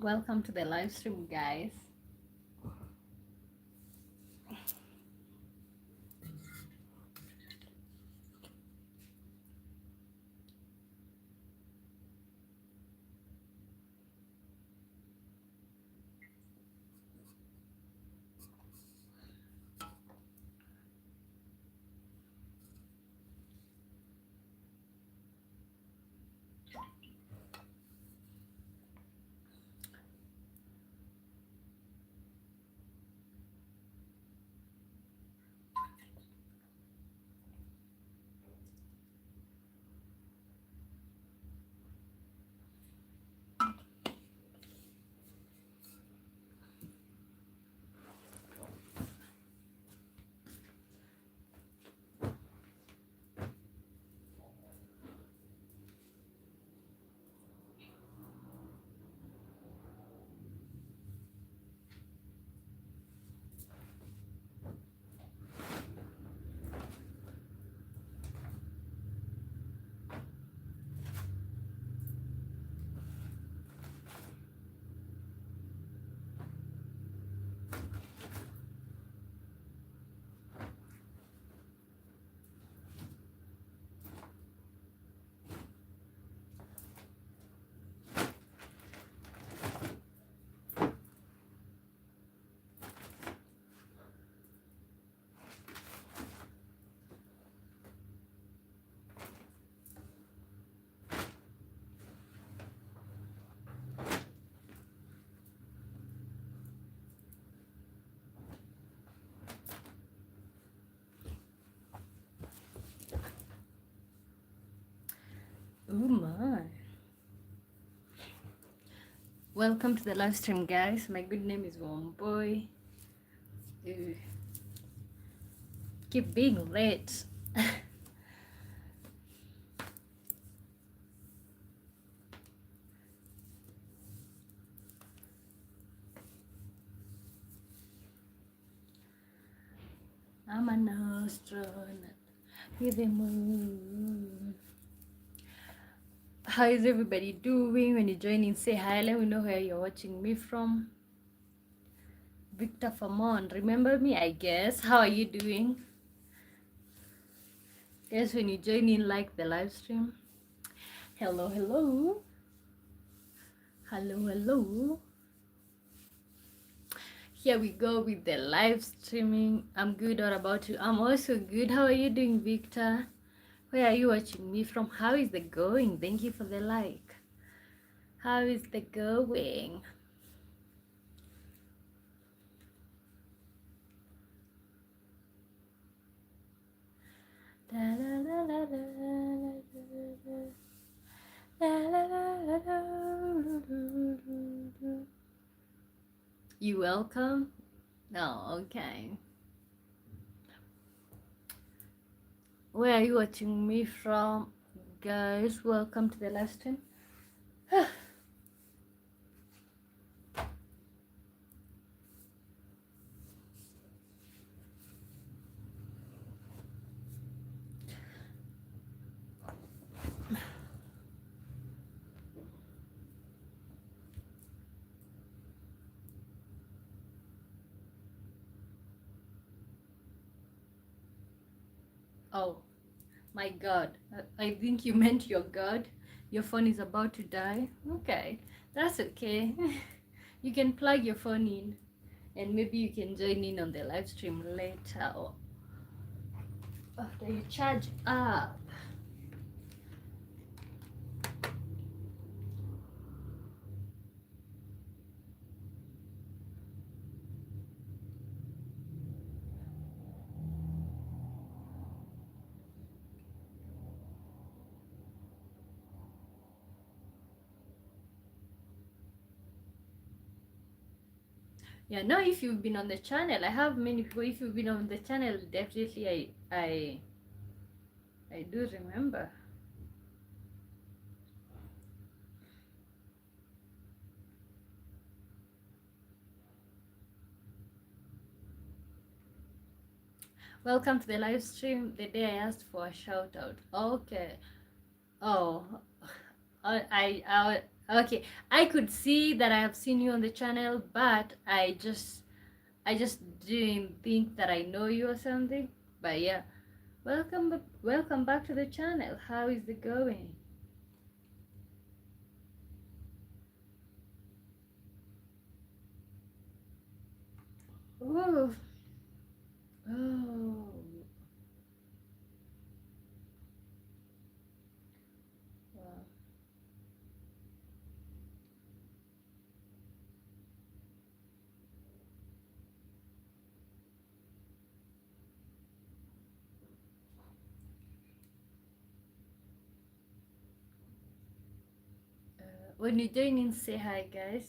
Welcome to the live stream, guys. Oh my. Welcome to the live stream, guys. My good name is Womboy. Keep being late. I'm an astronaut with the moon. How is everybody doing? When you join in, say hi. Let me know where you're watching me from. Victor Famon, remember me, I guess. How are you doing? Guys, when you join in, like the live stream. Hello, hello. Hello, hello. Here we go with the live streaming. I'm good. What about you? I'm also good. How are you doing, Victor? Where are you watching me from? How is the going? Thank you for the like. How is the going? You welcome? No, okay. Where are you watching me from? Guys, welcome to the live stream. Oh my god, I think you meant your god. Your phone is about to die. Okay, that's okay. You can plug your phone in and maybe you can join in on the live stream later or after you charge up. Yeah, no, if you've been on the channel, I have many people. If you've been on the channel, definitely I do remember. Welcome to the live stream. The day I asked for a shout out. Okay. Oh, I Okay, I could see that I have seen you on the channel, but I just didn't think that I know you or something. But yeah, welcome back to the channel. How is it going? Oh, oh, wow. When you're joining, say hi, guys.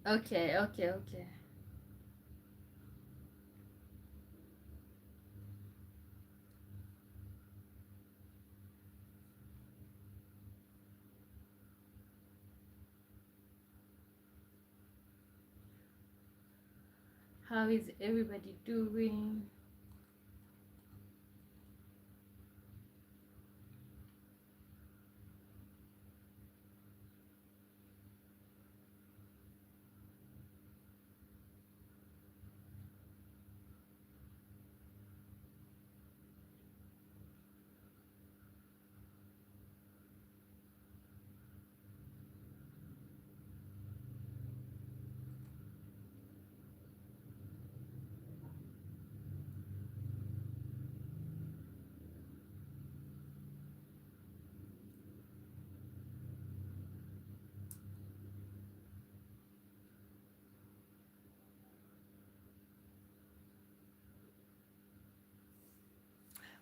Okay, okay, okay. How is everybody doing?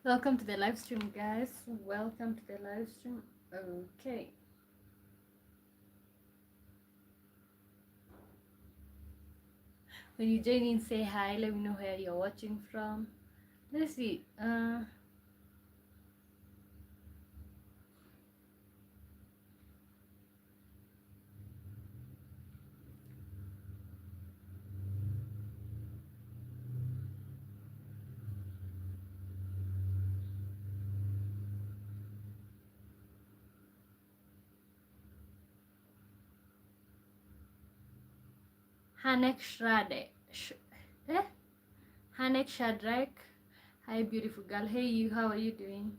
Welcome to the live stream, guys. Welcome to the live stream. Okay. When you join in, say hi. Let me know where you're watching from. Let's see. Hanek Shrade. Eh? Hanek Shadrach. Hi, beautiful girl. Hey, you. How are you doing?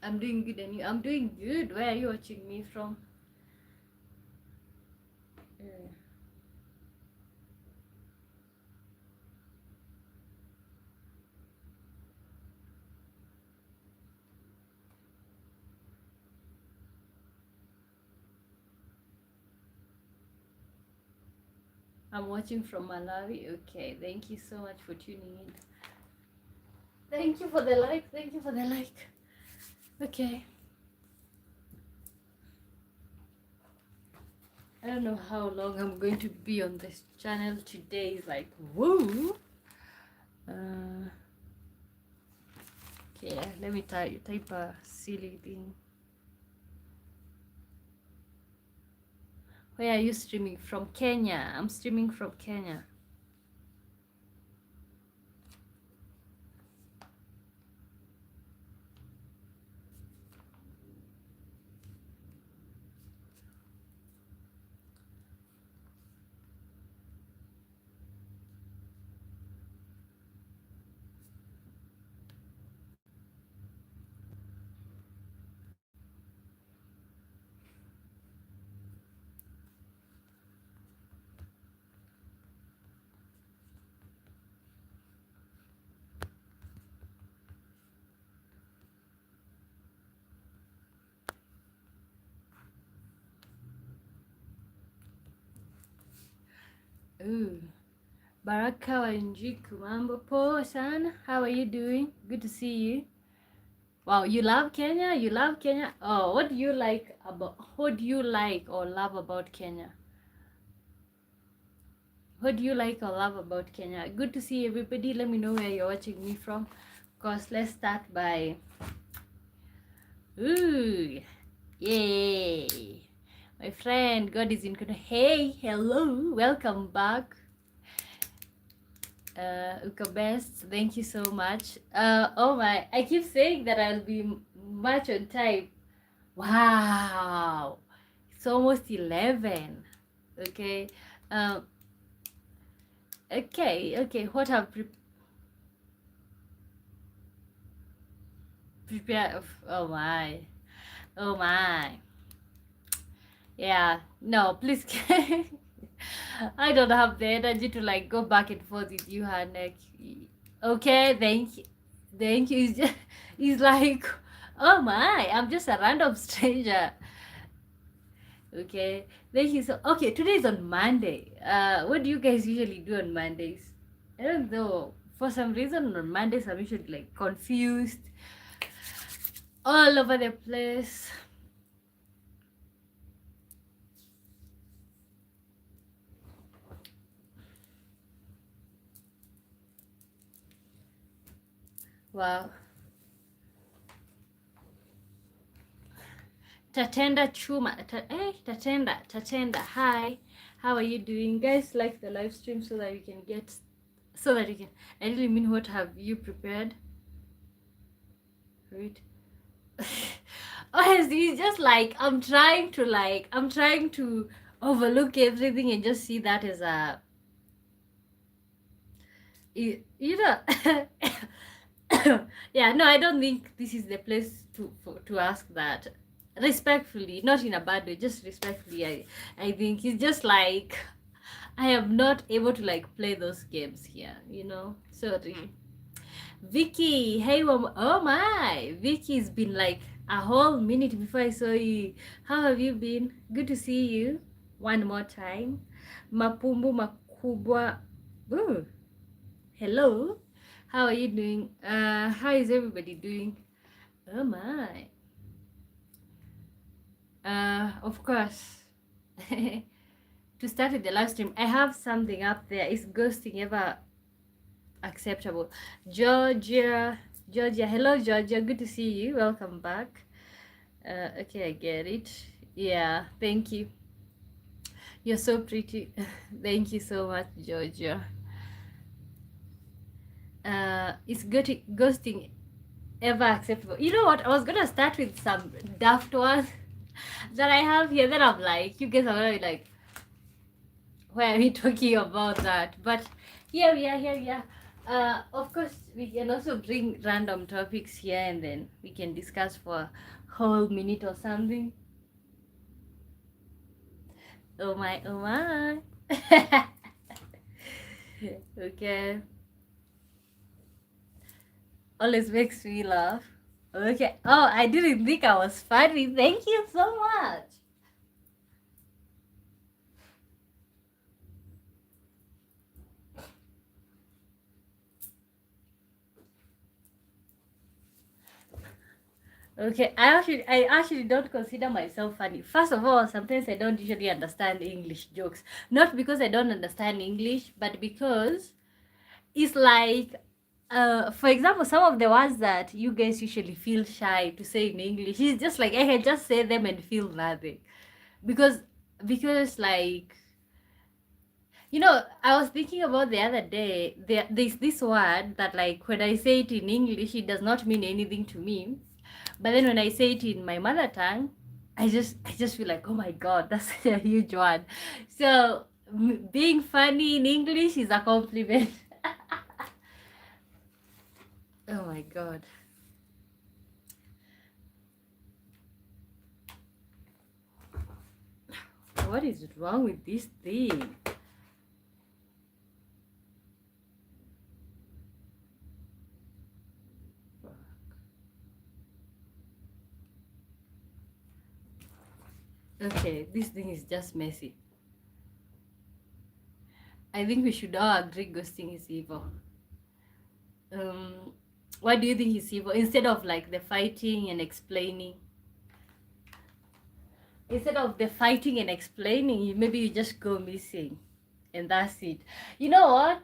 I'm doing good, and you? I'm doing good. Where are you watching me from? Uh, I'm watching from Malawi. Okay, thank you so much for tuning in. Thank you for the like. Thank you for the like. Okay. I don't know how long I'm going to be on this channel. Today is like, woo. Uh, okay, let me type a silly thing. Where are you streaming from? Kenya. I'm streaming from Kenya. Ooh. Baraka Wanjiku, mambo poa sana. How are you doing? Good to see you. Wow, you love Kenya? You love Kenya? Oh, what do you like about? What do you like or love about Kenya? What do you like or love about Kenya? Good to see everybody. Let me know where you're watching me from. Of course, let's start by... Ooh, yay! My friend, God is in control. Hey, hello, welcome back. Uka Best, thank you so much. Oh my, I keep saying that I'll be much on time. Wow, it's almost 11. Okay. Um, okay, what I've prepared. Oh my, oh my. Yeah, no, please. I don't have the energy to like go back and forth with you, Hanek. Okay, thank you. It's just, it's like, oh my, I'm just a random stranger. Okay, thank you. So, okay, today is on Monday. What do you guys usually do on Mondays? I don't know. For some reason, on Mondays, I'm usually like confused, all over the place. Wow. Tatenda Chuma. Tatenda. Hi. How are you doing? Guys, like the live stream so that you can get, so that you can, I really mean, what have you prepared? Right. Honestly, it's just like, I'm trying to overlook everything and just see that as a, you know, yeah, no, I don't think this is the place to ask that. Respectfully, not in a bad way, just respectfully. I think it's just like, I am not able to like play those games here, Sorry. Vicky, hey, oh my, Vicky's been like a whole minute before I saw you. How have you been? Good to see you one more time. Mapumbu makubwa. Ooh, hello. How are you doing? How is everybody doing? Oh my. Of course. To start with the live stream, I have something up there. Is ghosting ever acceptable? Georgia, hello Georgia, good to see you. Welcome back. Okay, I get it. Yeah, thank you. You're so pretty. Thank you so much, Georgia. Is ghosting ever acceptable? You know what? I was gonna start with some daft ones that I have here. Then I'm like, you guys are gonna be like, why are we talking about that? But here we are. Of course, we can also bring random topics here and then we can discuss for a whole minute or something. Oh my. Okay. Always makes me laugh. Okay. Oh, I didn't think I was funny. Thank you so much. Okay, I actually don't consider myself funny. First of all, sometimes I don't usually understand English jokes. Not because I don't understand English, but because it's like, for example, some of the words that you guys usually feel shy to say in English, it's just like I can just say them and feel nothing. Because like, I was thinking about the other day, there's this word that like when I say it in English, it does not mean anything to me. But then when I say it in my mother tongue, I just feel like, oh my god, that's such a huge one. So being funny in English is a compliment. Oh my god. What is wrong with this thing? Okay, this thing is just messy. I think we should all agree ghosting is evil. Why do you think it's evil? Instead of like the fighting and explaining, maybe you just go missing. and that's it. You know what?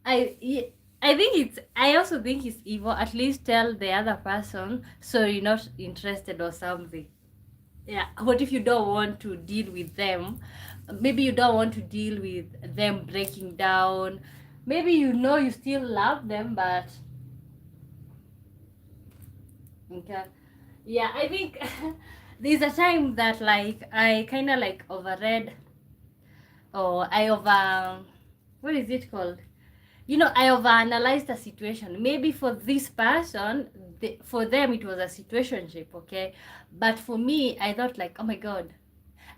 I I think I also think it's evil. At least tell the other person so you're not interested or something. Yeah. What if you don't want to deal with them? Maybe you don't want to deal with them breaking down. Maybe you know you still love them, but okay. Yeah, I think there's a time that like I kind of like overread, or I over, what is it called? I overanalyzed the situation. Maybe for this person, for them it was a situationship, okay? But for me, I thought like, oh my god,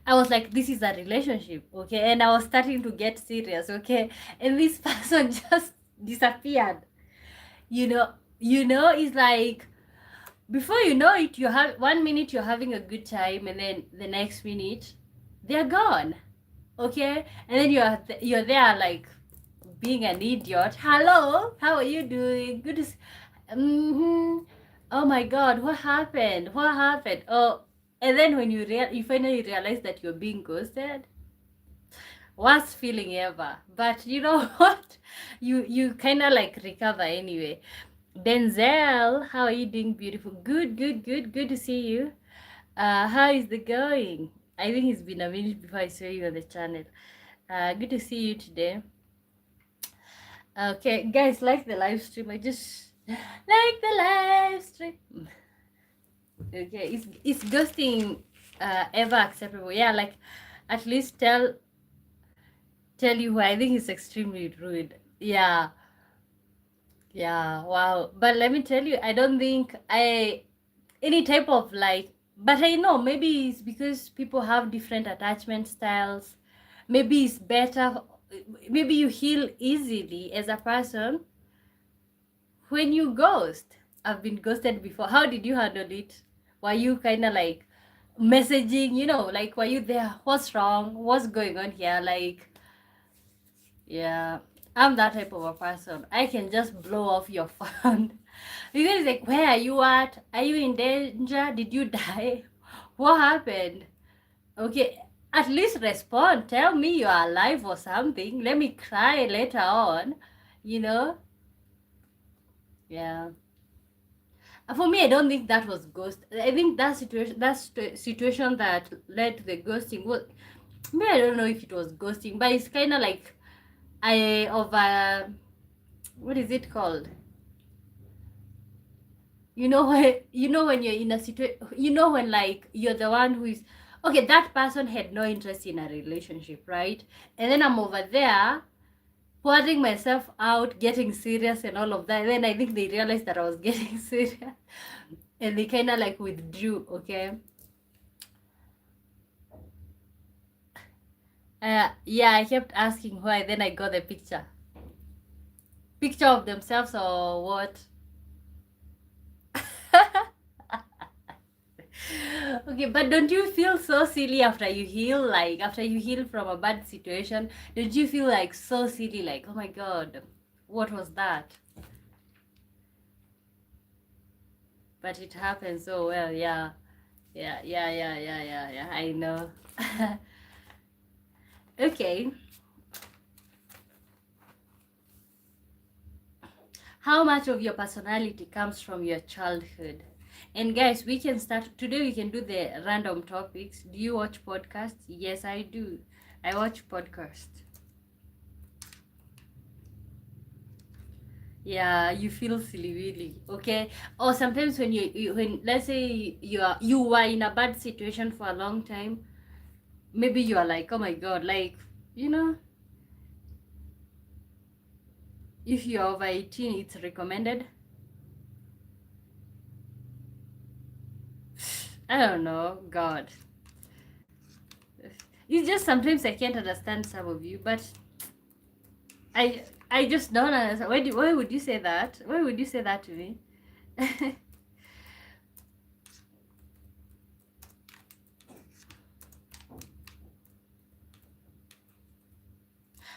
I was like, this is a relationship, okay? And I was starting to get serious, okay? And this person just disappeared. You know, it's like, before you know it, you have 1 minute you're having a good time, and then the next minute they're gone, okay? And then you're there like being an idiot. Hello, how are you doing? Good to mm-hmm. Oh my god, what happened? Oh, and then when you finally realize that you're being ghosted, worst feeling ever. But you know what? You kind of like recover anyway. Denzel, how are you doing? Beautiful. Good to see you. How is the going? I think it's been a minute before I saw you on the channel. Good to see you today. Okay, guys, like the live stream. I just like the live stream. Okay, is ghosting ever acceptable? Yeah, like at least tell you who. I think it's extremely rude. Yeah, yeah, wow. But let me tell you, I don't think I any type of like, but I know maybe it's because people have different attachment styles. Maybe it's better, maybe you heal easily as a person when you ghost. I've been ghosted before. How did you handle it? Were you kind of like messaging, like were you there? What's wrong? What's going on here? Like, yeah, I'm that type of a person. I can just blow off your phone. Because like, where are you at? Are you in danger? Did you die? What happened? Okay, at least respond. Tell me you're alive or something. Let me cry later on. You know? Yeah. For me, I don't think that was ghost. I think that situation that led to the ghosting was, maybe I don't know if it was ghosting, but it's kind of like I over, what is it called? When you're in a situation, when like you're the one who is, okay, that person had no interest in a relationship, right? And then I'm over there pouring myself out, getting serious and all of that. And then I think they realized that I was getting serious, and they kind of like withdrew, okay? Yeah, I kept asking why. Then I got the picture of themselves or what. Okay, but don't you feel so silly after you heal? Like after you heal from a bad situation, don't you feel like so silly? Like, oh my god, what was that? But it happened so well. Yeah, yeah. I know. Okay. How much of your personality comes from your childhood? And guys, we can start today. We can do the random topics. Do you watch podcasts? Yes, I do. I watch podcasts. Yeah, you feel silly, really. Okay. Or sometimes when when let's say you were in a bad situation for a long time, maybe you are like, oh my god, like, you know, if you're over 18, it's recommended. I don't know, God. It's just sometimes I can't understand some of you, but I I just don't understand. Why would you say that? Why would you say that to me?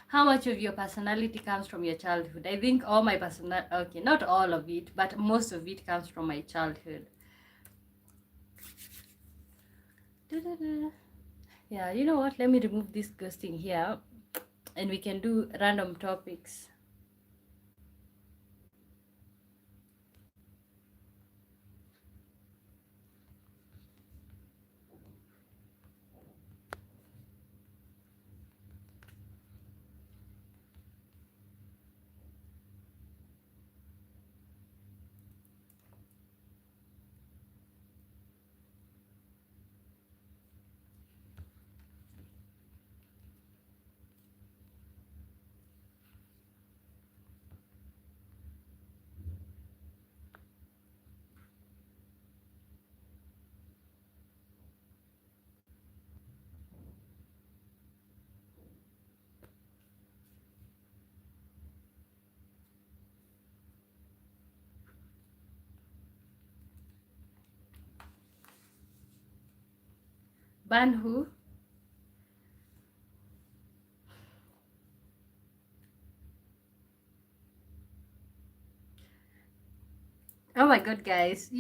How much of your personality comes from your childhood? I think all my okay, not all of it, but most of it comes from my childhood. Da-da-da. Yeah, you know what? Let me remove this ghosting here. and we can do random topics. Ban who? Oh my god, guys.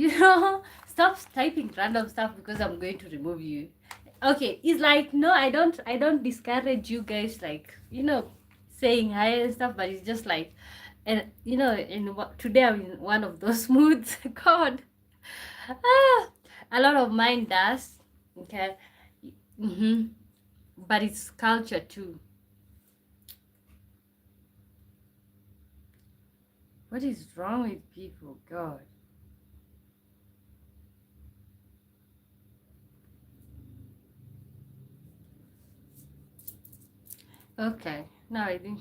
Stop typing random stuff because I'm going to remove you. Okay, it's like no, I don't discourage you guys like, saying hi and stuff, but it's just like, and today I'm in one of those moods. God. Ah, a lot of mine does. Okay. Mm-hmm. But it's culture too. What is wrong with people? God. Okay. Now I think.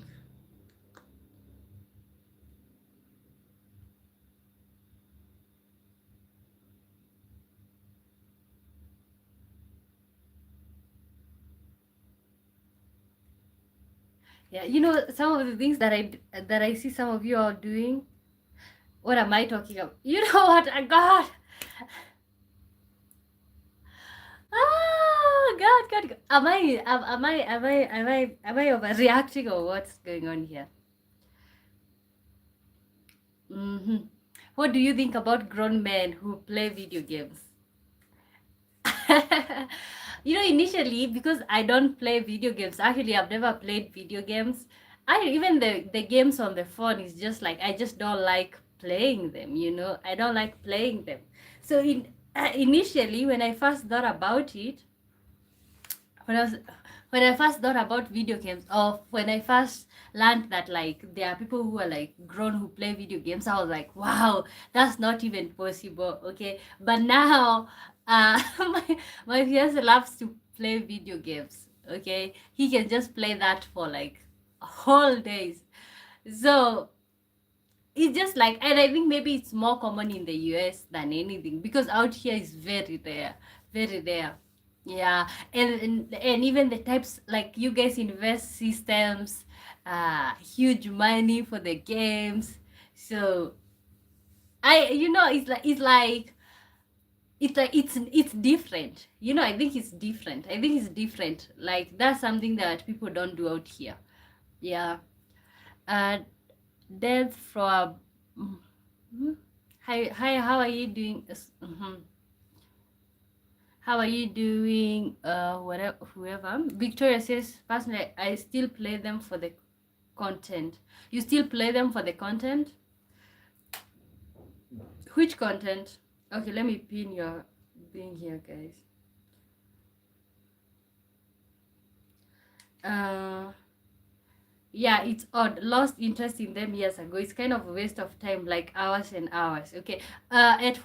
Yeah, some of the things that I see some of you are doing. What am I talking about? You know what? God. Ah, God. Am I overreacting or what's going on here? Mm-hmm. What do you think about grown men who play video games? Initially, because I don't play video games, actually, I've never played video games. Even the games on the phone is just like, I just don't like playing them, I don't like playing them. So, initially, when I first thought about it, when I was when I first thought about video games, or when I first learned that like there are people who are like grown who play video games, I was like, wow, that's not even possible. Okay, but now, my fiance loves to play video games. Okay, he can just play that for like whole days. So it's just like, and I think maybe it's more common in the US than anything, because out here is very rare, very rare. Yeah, and even the types, like, you guys invest systems, huge money for the games. So it's different. I think it's different. Like, that's something that people don't do out here. Yeah. uh Death from. Mhm. Hi, how are you doing? How are you doing? Whatever, whoever. Victoria says, personally, I still play them for the content. You still play them for the content? Which content? Okay, let me pin your being here, guys. Uh, yeah, it's odd. Lost interest in them years ago. It's kind of a waste of time, like hours and hours. Okay. At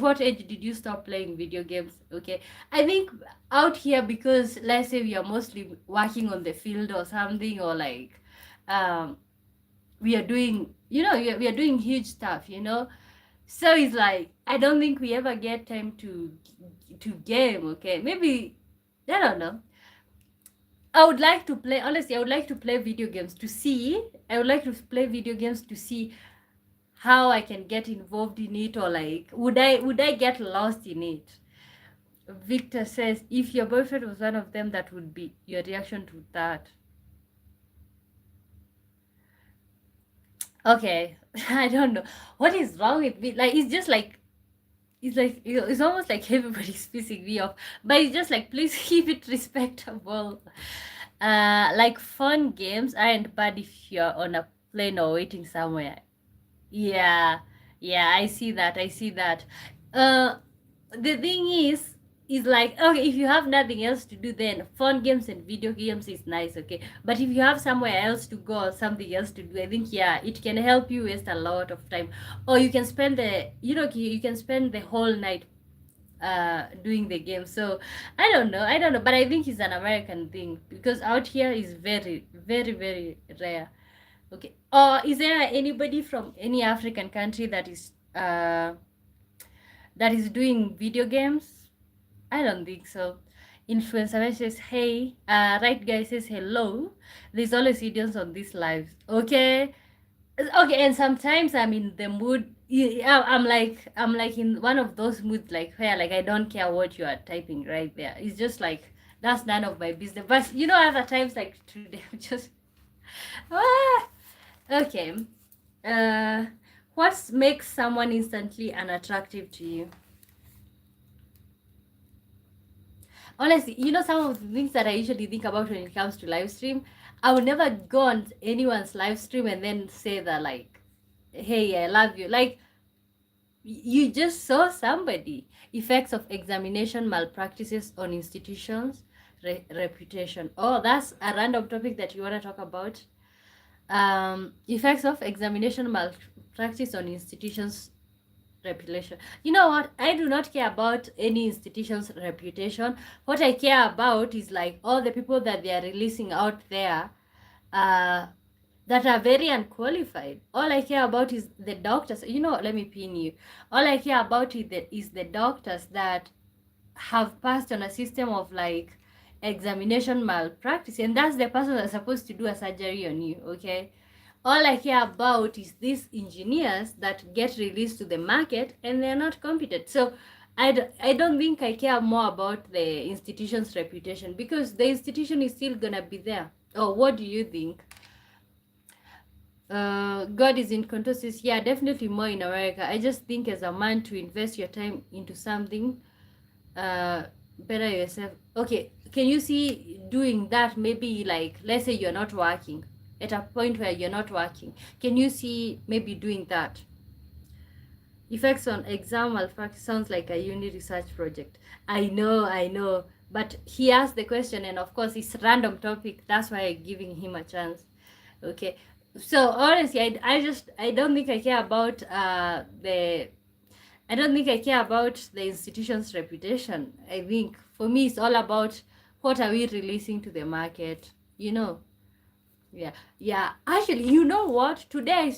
what age did you stop playing video games? Okay. I think out here, because let's say we are mostly working on the field or something, or like um we are doing, we are doing huge stuff. So it's like, I don't think we ever get time to game. Okay. Maybe, I don't know. I would like to play, honestly, I would like to play video games to see. I would like to play video games to see how I can get involved in it, or like, would I get lost in it? Victor says, if your boyfriend was one of them, that would be your reaction to that. Okay. I don't know. What is wrong with me? Like, it's just like, it's almost like everybody's pissing me off. But it's just like, please keep it respectable. Like fun games aren't bad if you're on a plane or waiting somewhere. Yeah, yeah, I see that. I see that. Uh, the thing is like, okay, if you have nothing else to do, then fun games and video games is nice, okay. But if you have somewhere else to go or something else to do, I think yeah, it can help you waste a lot of time, or you can spend you can spend the whole night doing the game. So I don't know, but I think it's an American thing because out here is very, very, very rare. Okay. Or is there anybody from any African country that is doing video games? I don't think so. Influencer says, hey, right guy says hello. There's always idioms on these lives. Okay. Okay, and sometimes I'm in the mood. Yeah, I'm like in one of those moods like where like I don't care what you are typing right there. It's just like that's none of my business. But other times like today I'm just ah, okay. Uh, what makes someone instantly unattractive to you? Honestly, some of the things that I usually think about when it comes to live stream, I would never go on anyone's live stream and then say that like, "Hey, I love you." Like you just saw somebody. Effects of examination malpractices on institutions reputation. Oh, that's a random topic that you want to talk about. Effects of examination malpractice on institutions reputation. You know what? I do not care about any institution's reputation. What I care about is like all the people that they are releasing out there uh, that are very unqualified. All I care about is the doctors. Let me pin you. All I care about is the doctors that have passed on a system of like examination malpractice, and that's the person that's supposed to do a surgery on you, okay? All I care about is these engineers that get released to the market and they're not competent. So I don't think I care more about the institution's reputation because the institution is still gonna be there. Oh, what do you think? God is in control says, yeah, definitely more in America. I just think as a man to invest your time into something uh better yourself. Okay, can you see doing that? Maybe like let's say you're not working at a point where you're not working, can you see maybe doing that? Effects on exam malpractice sounds like a uni research project. I know, but he asked the question and of course it's random topic, that's why I'm giving him a chance. Okay, so honestly I don't think I care about the I don't think I care about the institution's reputation. I think for me, it's all about what are we releasing to the market. You know, yeah, yeah. Actually, you know what? Today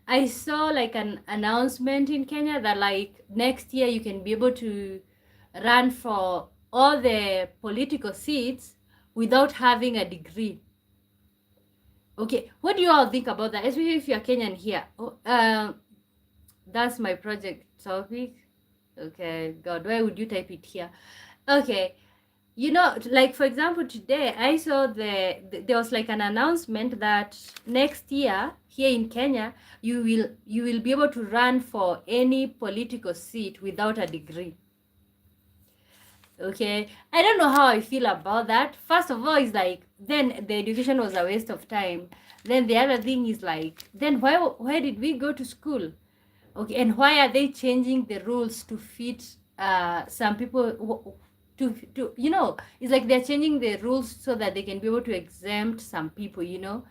I saw like an announcement in Kenya that like next year you can be able to run for all the political seats without having a degree. Okay, what do you all think about that? Especially if you're Kenyan here. That's my project topic. Okay, God, why would you type it here? Okay, like for example, today I saw there was like an announcement that next year here in Kenya you will be able to run for any political seat without a degree. Okay, I don't know how I feel about that. First of all, it's like then the education was a waste of time. Then the other thing is like then why did we go to school? Okay, and why are they changing the rules to fit some people to it's like they're changing the rules so that they can be able to exempt some people. No,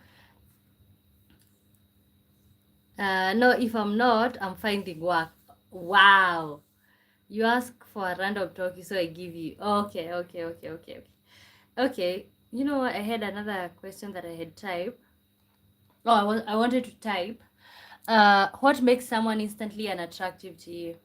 if I'm not, I'm finding work. Wow. You ask for a random talkie, so I give you. Okay, okay, okay, okay, okay. Okay, you know what? I had another question that I had typed. Oh, I wanted to type. What makes someone instantly unattractive to you?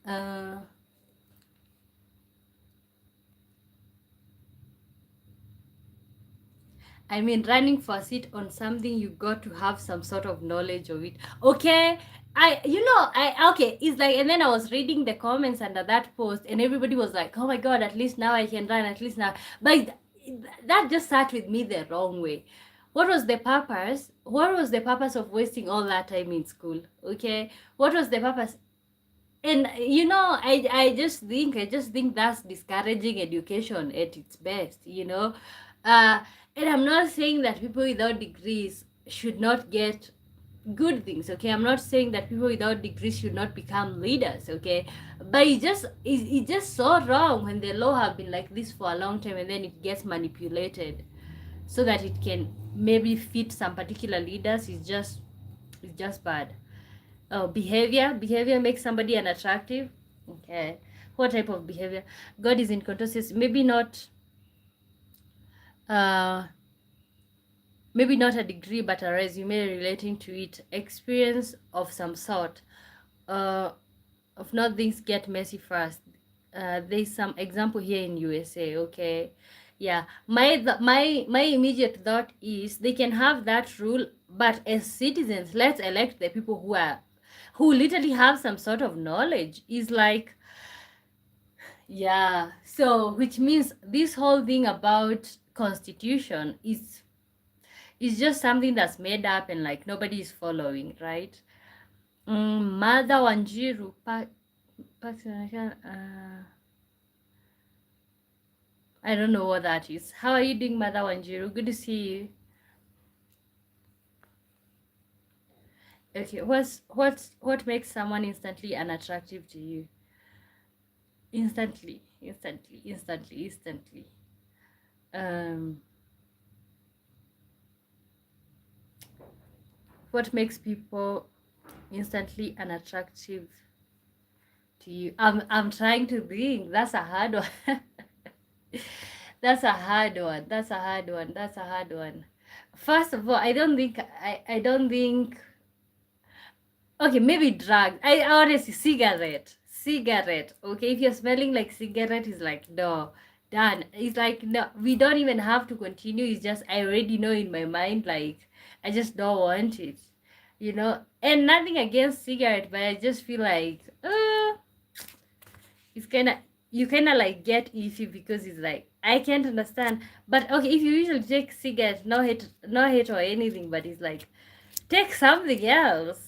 Uh, uh, I mean, running for a seat on something, you got to have some sort of knowledge of it. Okay. Okay, it's like, and then I was reading the comments under that post, and everybody was like, oh my God, at least now I can run, at least now. But that just sat with me the wrong way. What was the purpose? What was the purpose of wasting all that time in school? Okay. What was the purpose? And I just think that's discouraging education at its best, uh and I'm not saying that people without degrees should not get good things. Okay, I'm not saying that people without degrees should not become leaders. Okay, but it's just so wrong when the law have been like this for a long time, and then it gets manipulated so that it can maybe fit some particular leaders. It's just bad. Oh, behavior makes somebody unattractive. Okay, what type of behavior? God is in control. Says uh maybe not a degree but a resume relating to it, experience of some sort. uh of not things get messy fast. There's some example here in USA. Okay, yeah, my immediate thought is they can have that rule, but as citizens, let's elect the people who literally have some sort of knowledge. Is like, yeah, so which means this whole thing about constitution is just something that's made up and like nobody is following, right? Mother Wanjiru, I don't know what that is. How are you doing, Mother Wanjiru? Good to see you. Okay, what makes someone instantly unattractive to you? Instantly. Um, what makes people instantly unattractive to you? I'm trying to think. That's a hard one. That's a hard one. That's a hard one. First of all, I don't think. Okay, maybe drugs. I honestly, cigarette. Okay, if you're smelling like cigarette, is like no, done. It's like no, we don't even have to continue. It's just I already know in my mind, like I just don't want it, And nothing against cigarette, but I just feel like, it's kind of like get iffy because it's like I can't understand. But okay, if you usually take cigarette, no hate or anything, but it's like take something else,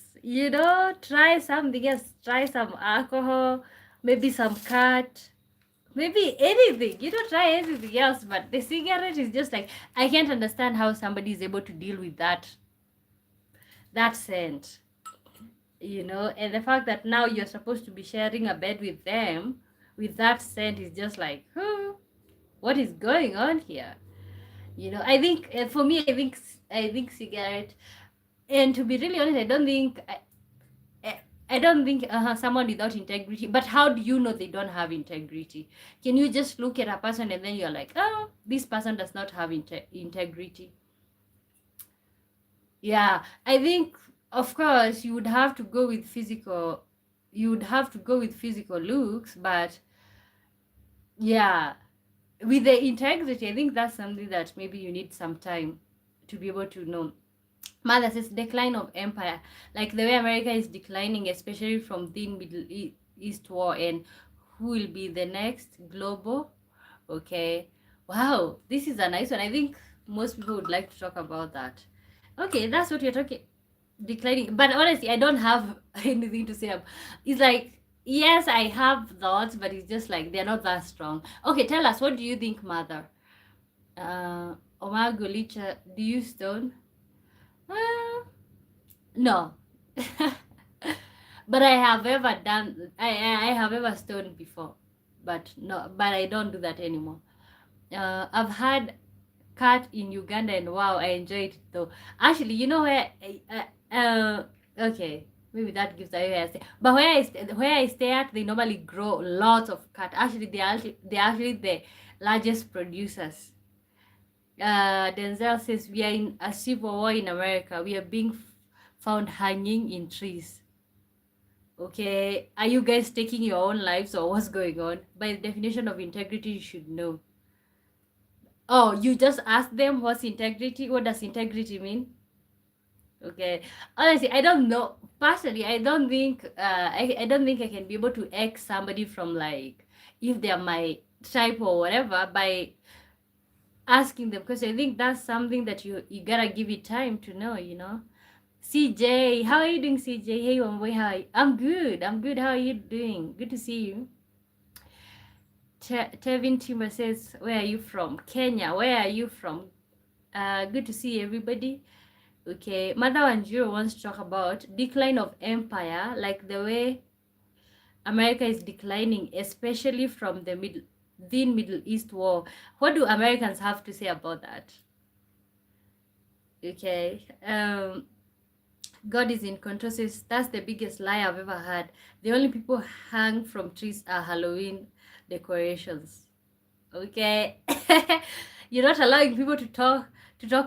try something else, try some alcohol, maybe some cat, maybe anything, try anything else. But the cigarette is just like I can't understand how somebody is able to deal with that scent, and the fact that now you're supposed to be sharing a bed with them with that scent is just like, what is going on here? I think, for me, I think cigarette. And to be really honest, I don't think someone without integrity. But how do you know they don't have integrity? Can you just look at a person and then you're like, oh, this person does not have integrity? Yeah, I think, of course, you would have to go with physical. You would have to go with physical looks, but yeah, with the integrity, I think that's something that maybe you need some time to be able to know. Mother says decline of empire, like the way America is declining, especially from the East war, and who will be the next global. Okay, wow, this is a nice one. I think most people would like to talk about that. Okay, that's what you're talking, declining. But honestly, I don't have anything to say. It's like, yes, I have thoughts, but it's just like they're not that strong. Okay, tell us, what do you think, Mother? Omar Golicha, do you stone? Uh, no. But I have ever done, I have ever stoned before, but no, but I don't do that anymore. I've had cat in Uganda, and wow, I enjoyed it though. Actually, you know where? Okay, maybe that gives away where I stay. But where I stay at, they normally grow lots of cat. Actually, they're actually the largest producers. Denzel says we are in a civil war in America. We are being found hanging in trees. Okay, are you guys taking your own lives or what's going on? By the definition of integrity, you should know. Oh, you just ask them what's integrity? What does integrity mean? Okay. Honestly, I don't know. Personally, I don't think I can be able to X somebody from like if they're my type or whatever by asking them, because I think that's something that you gotta give it time to know, you know. CJ, how are you doing, CJ? Hey, Wamboy, how are you? I'm good. I'm good. How are you doing? Good to see you. Tevin Timber says, where are you from? Kenya. Where are you from? Good to see everybody. Okay, Mother Wanjiro wants to talk about decline of empire, like the way America is declining, especially from the Middle East war. What do Americans have to say about that? Okay, God is in control says that's the biggest lie I've ever had. The only people hang from trees are Halloween decorations. Okay. You're not allowing people to talk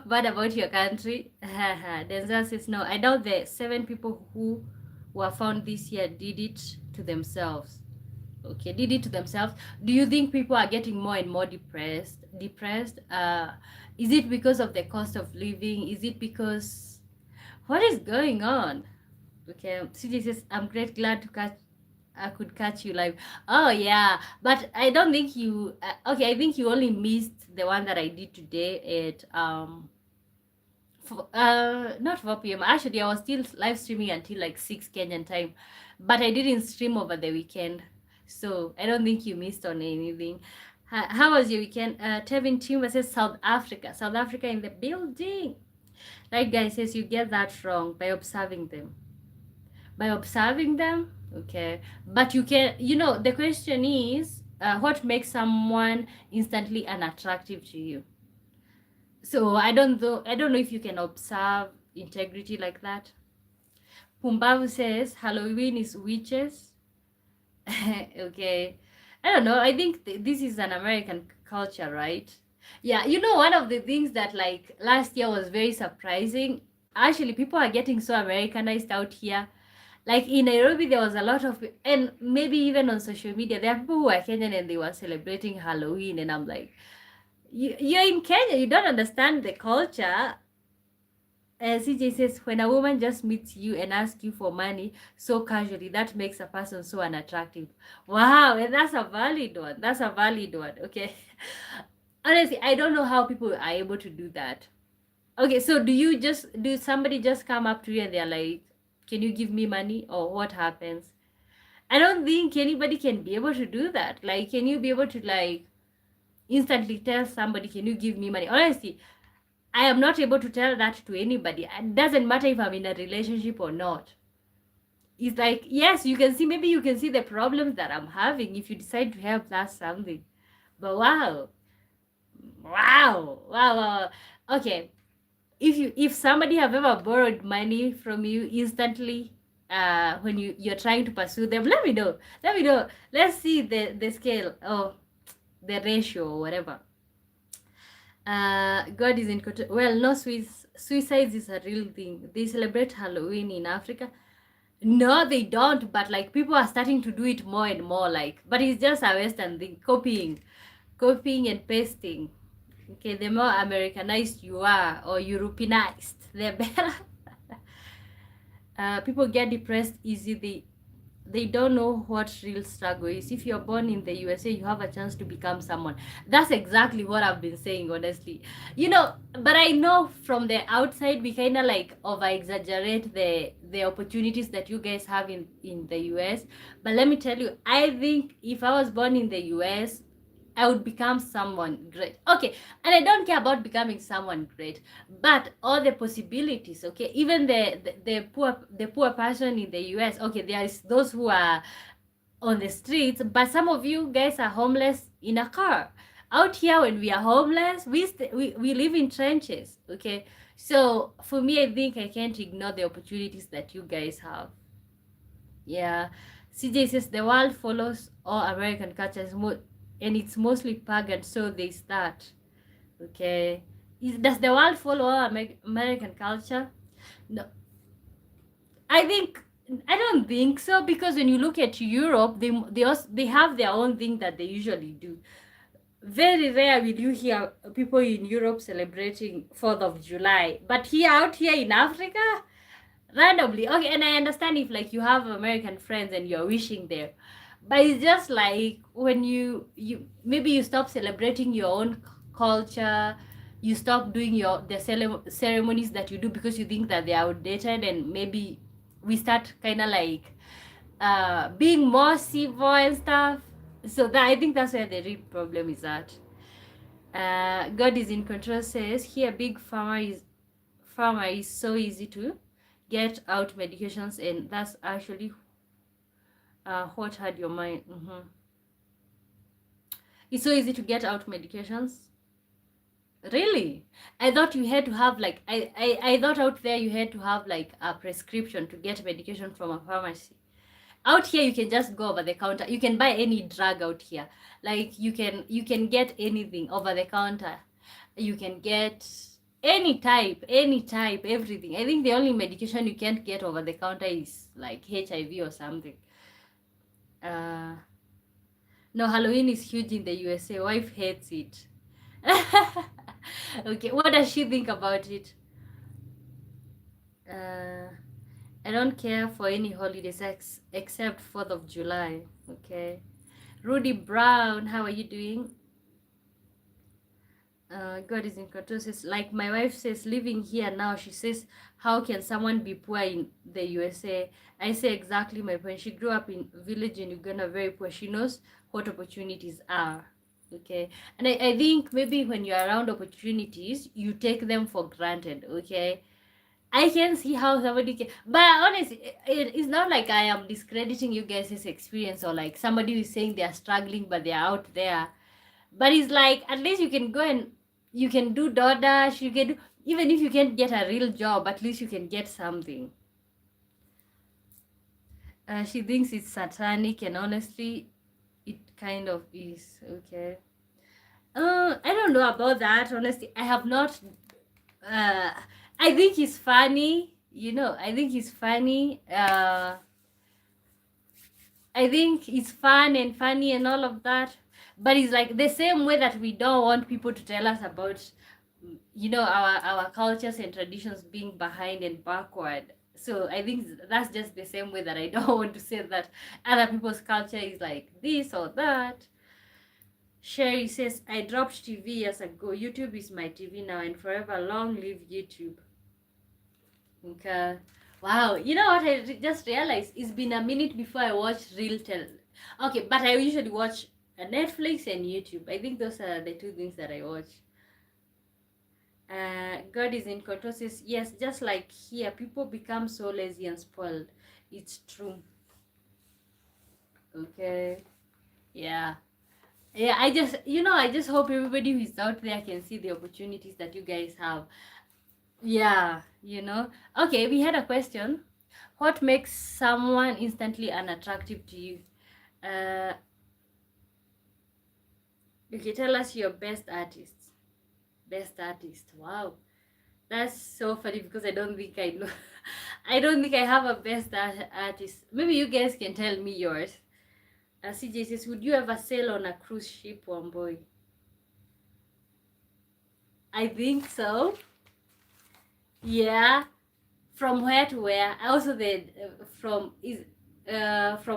bad about your country. Denzel says no. I doubt the 7 people who were found this year did it to themselves. Okay, did it to themselves. Do you think people are getting more and more depressed? Is it because of the cost of living? Is it because what is going on? Okay, CJ says, I'm glad to catch. I could catch you live. Oh yeah, but I don't think you. Okay, I think you only missed the one that I did today at not 4 p.m. Actually, I was still live streaming until like 6 Kenyan time, but I didn't stream over the weekend, so I don't think you missed on anything. How was your weekend? Tevin Timber says South Africa. South Africa in the building. Right, guys, says you get that wrong by observing them. By observing them, okay, but you can, the question is, what makes someone instantly unattractive to you? So I don't know if you can observe integrity like that. Pumbavu says Halloween is witches. Okay, I don't know, I think this is an American culture, right? Yeah, one of the things that like last year was very surprising. Actually, people are getting so Americanized out here. Like in Nairobi, there was a lot of, and maybe even on social media, there are people who are Kenyan and they were celebrating Halloween, and I'm like, you're in Kenya, you don't understand the culture. CJ says, when a woman just meets you and asks you for money so casually, that makes a person so unattractive. Wow, and that's a valid one. That's a valid one. Okay. Honestly, I don't know how people are able to do that. Okay, so do somebody just come up to you and they're like, can you give me money, or what happens? I don't think anybody can be able to do that. Like, can you be able to like instantly tell somebody, can you give me money? Honestly, I am not able to tell that to anybody. It doesn't matter if I'm in a relationship or not. It's like, yes, maybe you can see the problems that I'm having if you decide to help, that's something. But wow. Wow. Wow. Wow. Okay. If somebody have ever borrowed money from you instantly, when you're trying to pursue them, let me know, let's see the scale or the ratio or whatever. God is in control. Well, no, suicides is a real thing. They celebrate Halloween in Africa. No, they don't, but like people are starting to do it more and more, like, but it's just a Western thing, copying and pasting. Okay, the more Americanized you are or Europeanized, the better. People get depressed easily. They don't know what real struggle is. If you're born in the USA, you have a chance to become someone. That's exactly what I've been saying, honestly. But I know from the outside we kind of like over exaggerate the opportunities that you guys have in the US. But let me tell you, I think if I was born in the US, I would become someone great. Okay, and I don't care about becoming someone great, but all the possibilities. Okay, even the poor person in the US. Okay, there is those who are on the streets, but some of you guys are homeless in a car. Out here, when we are homeless, we live in trenches. Okay, so for me, I think I can't ignore the opportunities that you guys have. Yeah, CJ says the world follows all American cultures, and it's mostly pagan, so they start. Okay, does the world follow all American culture? No, I think I don't think so, because when you look at Europe, they have their own thing that they usually do. Very rare will you hear people in Europe celebrating 4th of July. But here, out here in Africa, randomly. Okay, and I understand if like you have American friends and you're wishing them. But it's just like when you maybe you stop celebrating your own culture, you stop doing the ceremonies that you do because you think that they're outdated, and maybe we start kind of like being more civil and stuff. So that I think that's where the real problem is at. God is in control says here big farmer is so easy to get out medications, and that's actually what had your mind. It's so easy to get out medications. Really? I thought you had to have like I thought out there you had to have like a prescription to get medication from a pharmacy. Out here you can just go over the counter. You can buy any drug out here. Like you can get anything over the counter. You can get any type, everything. I think the only medication you can't get over the counter is like HIV or something. Uh no, Halloween is huge in the USA. Wife hates it. Okay, what does she think about it? Uh, I don't care for any holidays except 4th of July. Okay. Rudy Brown, how are you doing? God is in control. Says, like my wife says, living here now, she says, how can someone be poor in the USA? I say exactly my point. She grew up in village in Uganda, very poor. She knows what opportunities are. Okay. And I think maybe when you're around opportunities, you take them for granted. Okay. I can see how somebody can, but honestly, it's not like I am discrediting you guys' experience or like somebody who is saying they are struggling but they are out there. But it's like at least you can go and you can do DoorDash, you can do, even if you can't get a real job, at least you can get something. She thinks it's satanic, and honestly, it kind of is. Okay. I don't know about that. Honestly, I have not. Uh, I think he's funny. I think he's funny. I think it's fun and funny and all of that. But it's like the same way that we don't want people to tell us about, our cultures and traditions being behind and backward. So I think that's just the same way that I don't want to say that other people's culture is like this or that. Sherry says, I dropped TV years ago. YouTube is my TV now and forever. Long live YouTube. Okay. Wow. You know what I just realized? It's been a minute before I watched real tell. Okay, but I usually watch Netflix and YouTube. I think those are the two things that I watch. God is in control says, yes, just like here, people become so lazy and spoiled. It's true. Okay. Yeah. Yeah, I just hope everybody who's out there can see the opportunities that you guys have. Yeah, Okay, we had a question. What makes someone instantly unattractive to you? Uh, okay, tell us your best artist. Best artist. Wow. That's so funny because I don't think I know. I don't think I have a best artist. Maybe you guys can tell me yours. CJ says, would you ever sail on a cruise ship, one boy? I think so. Yeah. From where to where? Also, from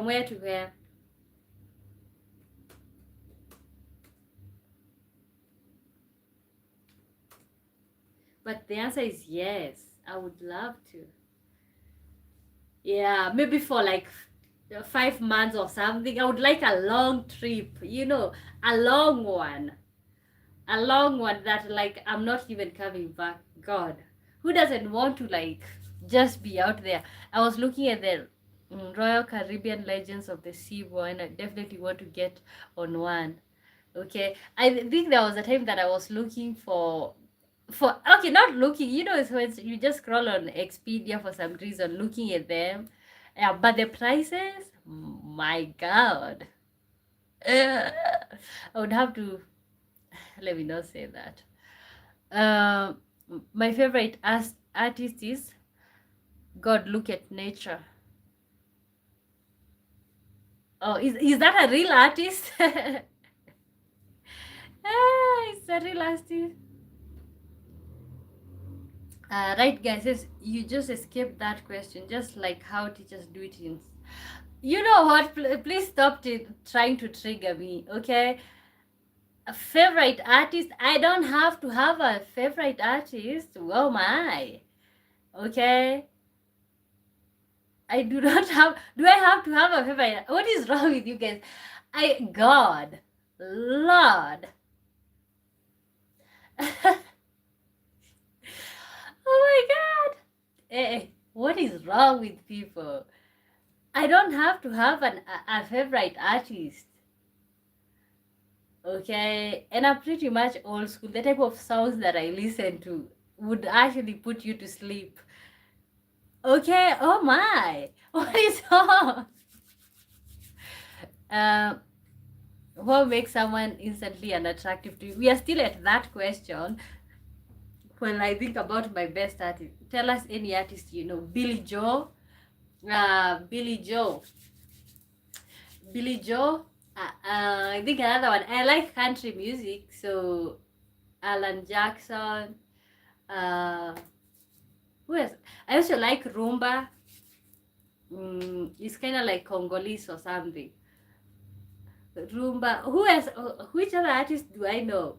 where to where? But the answer is yes. I would love to. Yeah, maybe for like 5 months or something. I would like a long trip, a long one. A long one that like I'm not even coming back. God, who doesn't want to like just be out there? I was looking at the Royal Caribbean Legends of the Sea Boy, and I definitely want to get on one. Okay, I think there was a time that I was looking for okay, not looking, it's when you just scroll on Expedia for some reason, looking at them. Yeah, but the prices, my God. I would have to let me not say that. Um, my favorite artist is God. Look at nature. Oh, is that a real artist? a real artist. Right, guys, yes, you just escaped that question, just like how teachers do it in. You know what? Please stop trying to trigger me, okay? A favorite artist? I don't have to have a favorite artist. Oh my. Okay? I do not have. Do I have to have a favorite? What is wrong with you guys? God, Lord. Oh my God. What is wrong with people? I don't have to have a favorite artist. Okay, and I'm pretty much old school. The type of songs that I listen to would actually put you to sleep. Okay, oh my, what is wrong? Um, what makes someone instantly unattractive to you? We are still at that question. When I think about my best artist, tell us any artist you know. Billy Joe, Billy Joe, Billy Joe. I think another one. I like country music, so Alan Jackson. Uh, who else? I also like rumba. It's kind of like Congolese or something. Rumba. Who else? Which other artist do I know?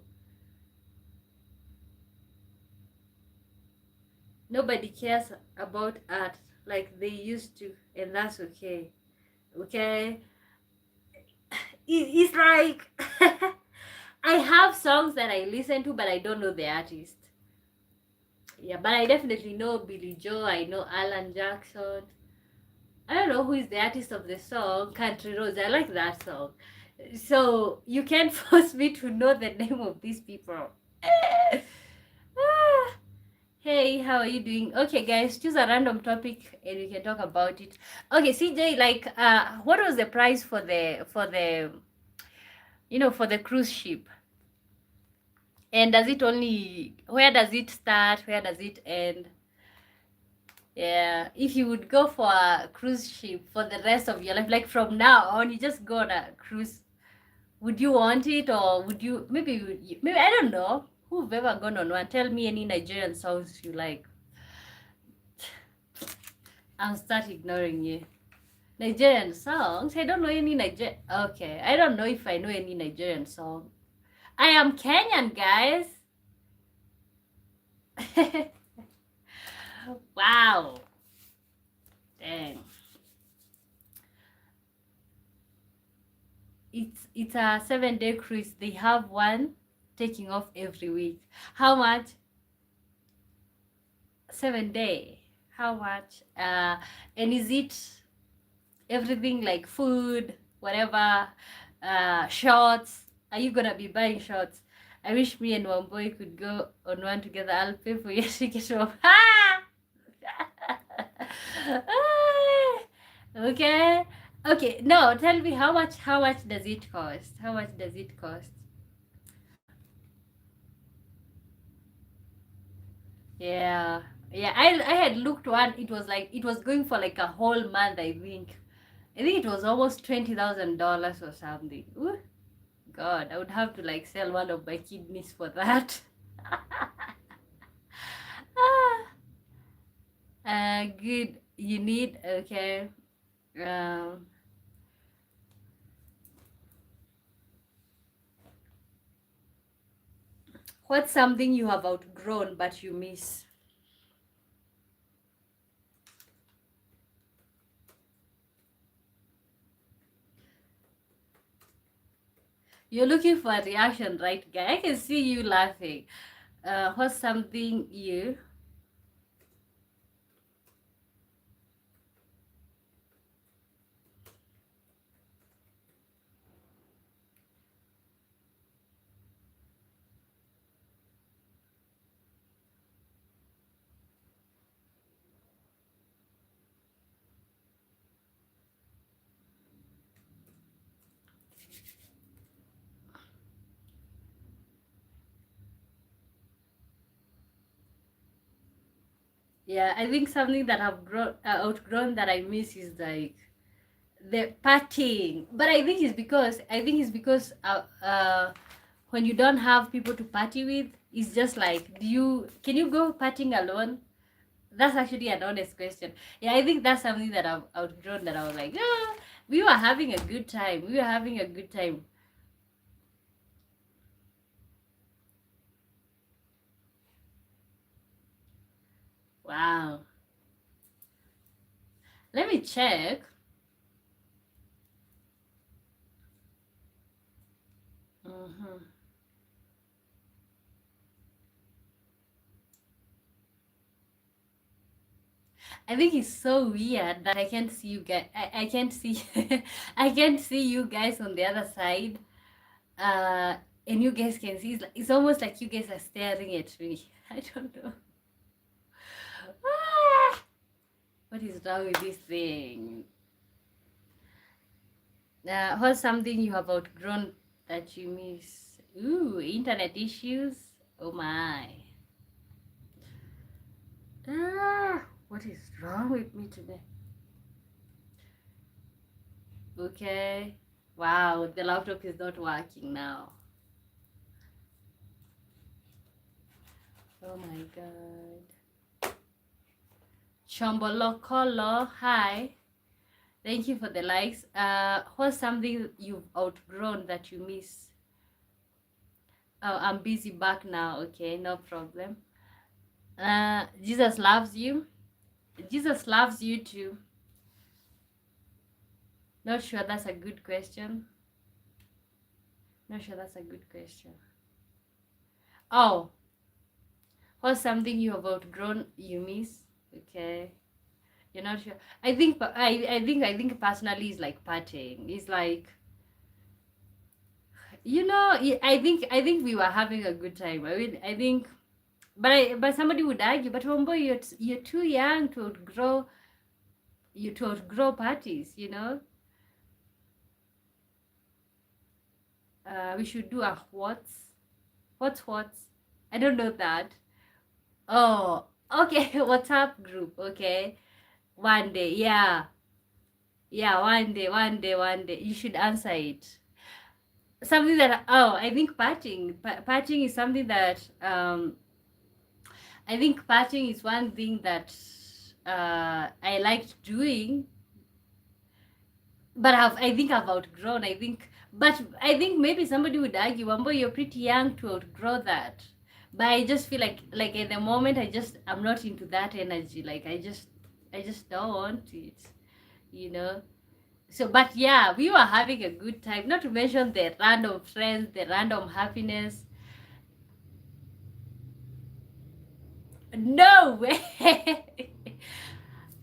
Nobody cares about art like they used to, and that's okay. Okay, it's like I have songs that I listen to, but I don't know the artist. Yeah, but I definitely know Billy Joe. I know Alan Jackson. I don't know who is the artist of the song Country Roads. I like that song. So you can't force me to know the name of these people. Ah. Hey, how are you doing? Okay, guys, choose a random topic and we can talk about it. Okay, CJ, like, what was the price for the for the cruise ship? And does it only where does it start? Where does it end? Yeah, if you would go for a cruise ship for the rest of your life, like from now on, you just go on a cruise. Would you want it, or would you maybe I don't know. Who've ever gone on one? Tell me any Nigerian songs you like. I'll start ignoring you. Nigerian songs? I don't know any Nigerian. Okay, I don't know if I know any Nigerian song. I am Kenyan, guys. Wow. Dang. It's a 7 day cruise. They have one taking off every week. How much? 7 day. How much? And is it everything like food, whatever, shorts? Are you gonna be buying shorts? I wish me and one boy could go on one together. I'll pay for your ticket off. Okay. Okay. No, tell me how much does it cost? How much does it cost? Yeah. Yeah, I had looked one. It was going for like a whole month, I think. I think it was almost $20,000 or something. Ooh, God, I would have to like sell one of my kidneys for that. Good. You need okay. Um, what's something you have outgrown but you miss? You're looking for a reaction, right, guy? I can see you laughing. What's something you? Yeah, I think something that I've outgrown that I miss is like the partying. But I think it's because when you don't have people to party with, it's just like, can you go partying alone? That's actually an honest question. Yeah, I think that's something that I've outgrown, that I was like, oh, we were having a good time. We were having a good time. Wow. Let me check. hmm I think it's so weird that I can't see you guys. I can't see I can't see you guys on the other side. Uh and you guys can see, it's almost like you guys are staring at me. I don't know. Ah, what is wrong with this thing? What's something you have outgrown that you miss? Ooh, internet issues. Oh my. What is wrong with me today? Okay. Wow, the laptop is not working now. Oh my god. Chombolokolo, hi. Thank you for the likes. What's something you've outgrown that you miss? Oh, I'm busy back now. Okay, no problem. Jesus loves you. Jesus loves you too. Not sure that's a good question. Not sure that's a good question. Oh, what's something you have outgrown you miss? Okay. You're not sure. I think personally is like partying. It's like, I think we were having a good time. I mean, I think, but somebody would argue, but Wombo, you're too young to outgrow parties. We should do a what's. I don't know that. Oh, okay. WhatsApp group. Okay, one day. Yeah, yeah. One day. You should answer it. Something that, I think patching is something that, I think patching is one thing that I liked doing, but I think I've outgrown. But I think maybe somebody would argue, Wambo, you're pretty young to outgrow that. But I just feel like at the moment, I'm not into that energy. Like, I just don't want it, you know. So, but yeah, we were having a good time. Not to mention the random friends, the random happiness. No way.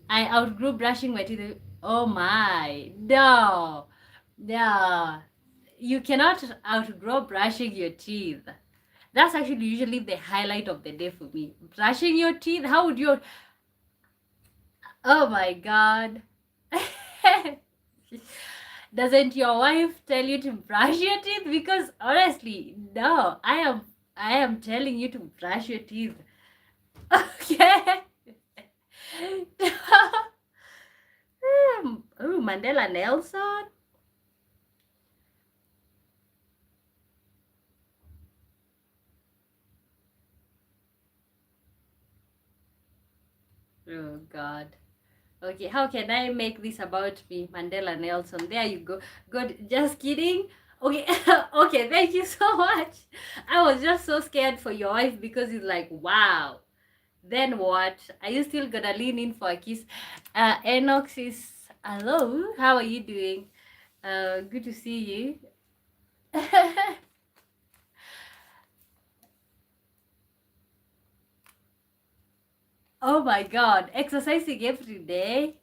I outgrew brushing my teeth. Oh my, no, no. You cannot outgrow brushing your teeth. That's actually usually the highlight of the day for me. Brushing your teeth. How would you? Oh my god. Doesn't your wife tell you to brush your teeth? Because honestly, no. I am telling you to brush your teeth. Okay. Oh, Mandela Nelson. Oh God. Okay, how can I make this about me, Mandela Nelson? There you go. Good. Just kidding. Okay, okay. Thank you so much. I was just so scared for your wife because it's like, wow. Then what? Are you still gonna lean in for a kiss? Enox is hello. How are you doing? Good to see you. Oh my God, exercising every day.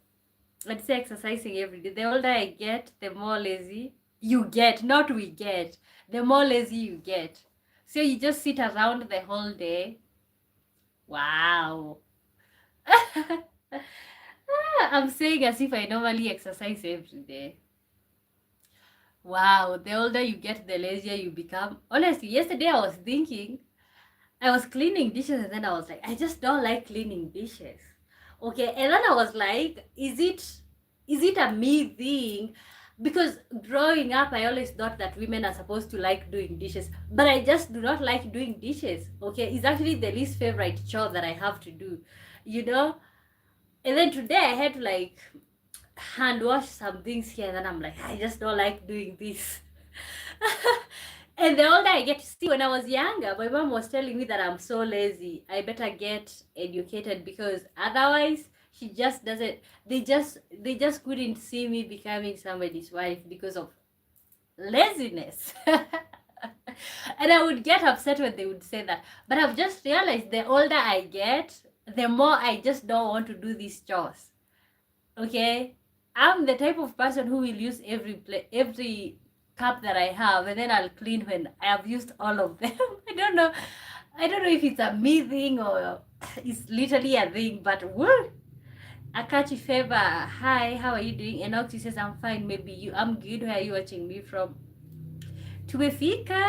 Let's say exercising every day. The older I get, the more lazy you get. Not we get. The more lazy you get. So you just sit around the whole day. Wow. I'm saying as if I normally exercise every day. Wow, the older you get, the lazier you become. Honestly, yesterday I was thinking, I was cleaning dishes and then I was like, I just don't like cleaning dishes. Okay, and then I was like, is it a me thing? Because growing up I always thought that women are supposed to like doing dishes, but I just do not like doing dishes. Okay, it's actually the least favorite chore that I have to do, you know. And then today I had to like hand wash some things here, and then I'm like, I just don't like doing this. And the older I get, to see, when I was younger, my mom was telling me that I'm so lazy. I better get educated, because otherwise she just doesn't. They just couldn't see me becoming somebody's wife because of laziness. And I would get upset when they would say that. But I've just realized the older I get, the more I just don't want to do these chores. Okay, I'm the type of person who will use every cup that I have, and then I'll clean when I have used all of them. I don't know if it's a me thing or it's literally a thing, but woo! Akachi Fever, hi, how are you doing? Enoxy says I'm fine. Maybe you. I'm good. Where are you watching me from? Tuefika,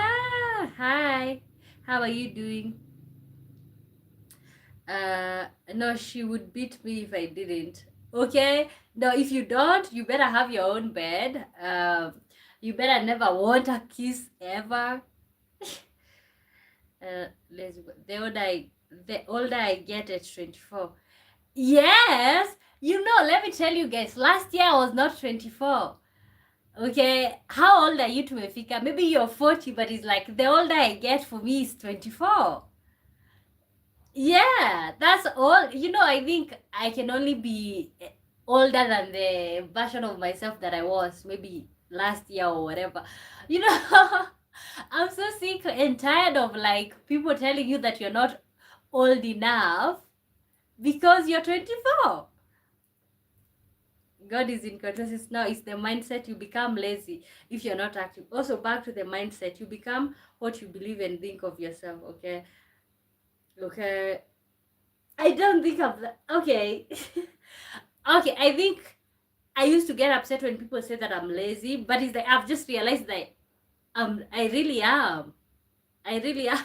hi, how are you doing? No, she would beat me if I didn't. Okay, no, if you don't, you better have your own bed. You better never want a kiss ever. Let's go. The older I get at 24. Yes, let me tell you guys, last year I was not 24. Okay, how old are you, to Mefika? Maybe you're 40, but it's like the older I get, for me is 24. Yeah, that's all. I think I can only be older than the version of myself that I was maybe last year or whatever. You know, I'm so sick and tired of like people telling you that you're not old enough because you're 24. God is in control. Now it's the mindset. You become lazy if you're not active. Also, back to the mindset. You become what you believe and think of yourself. Okay. Okay. I don't think of that. Okay. Okay, I think I used to get upset when people say that I'm lazy, but it's like I've just realized that I really am. I really am.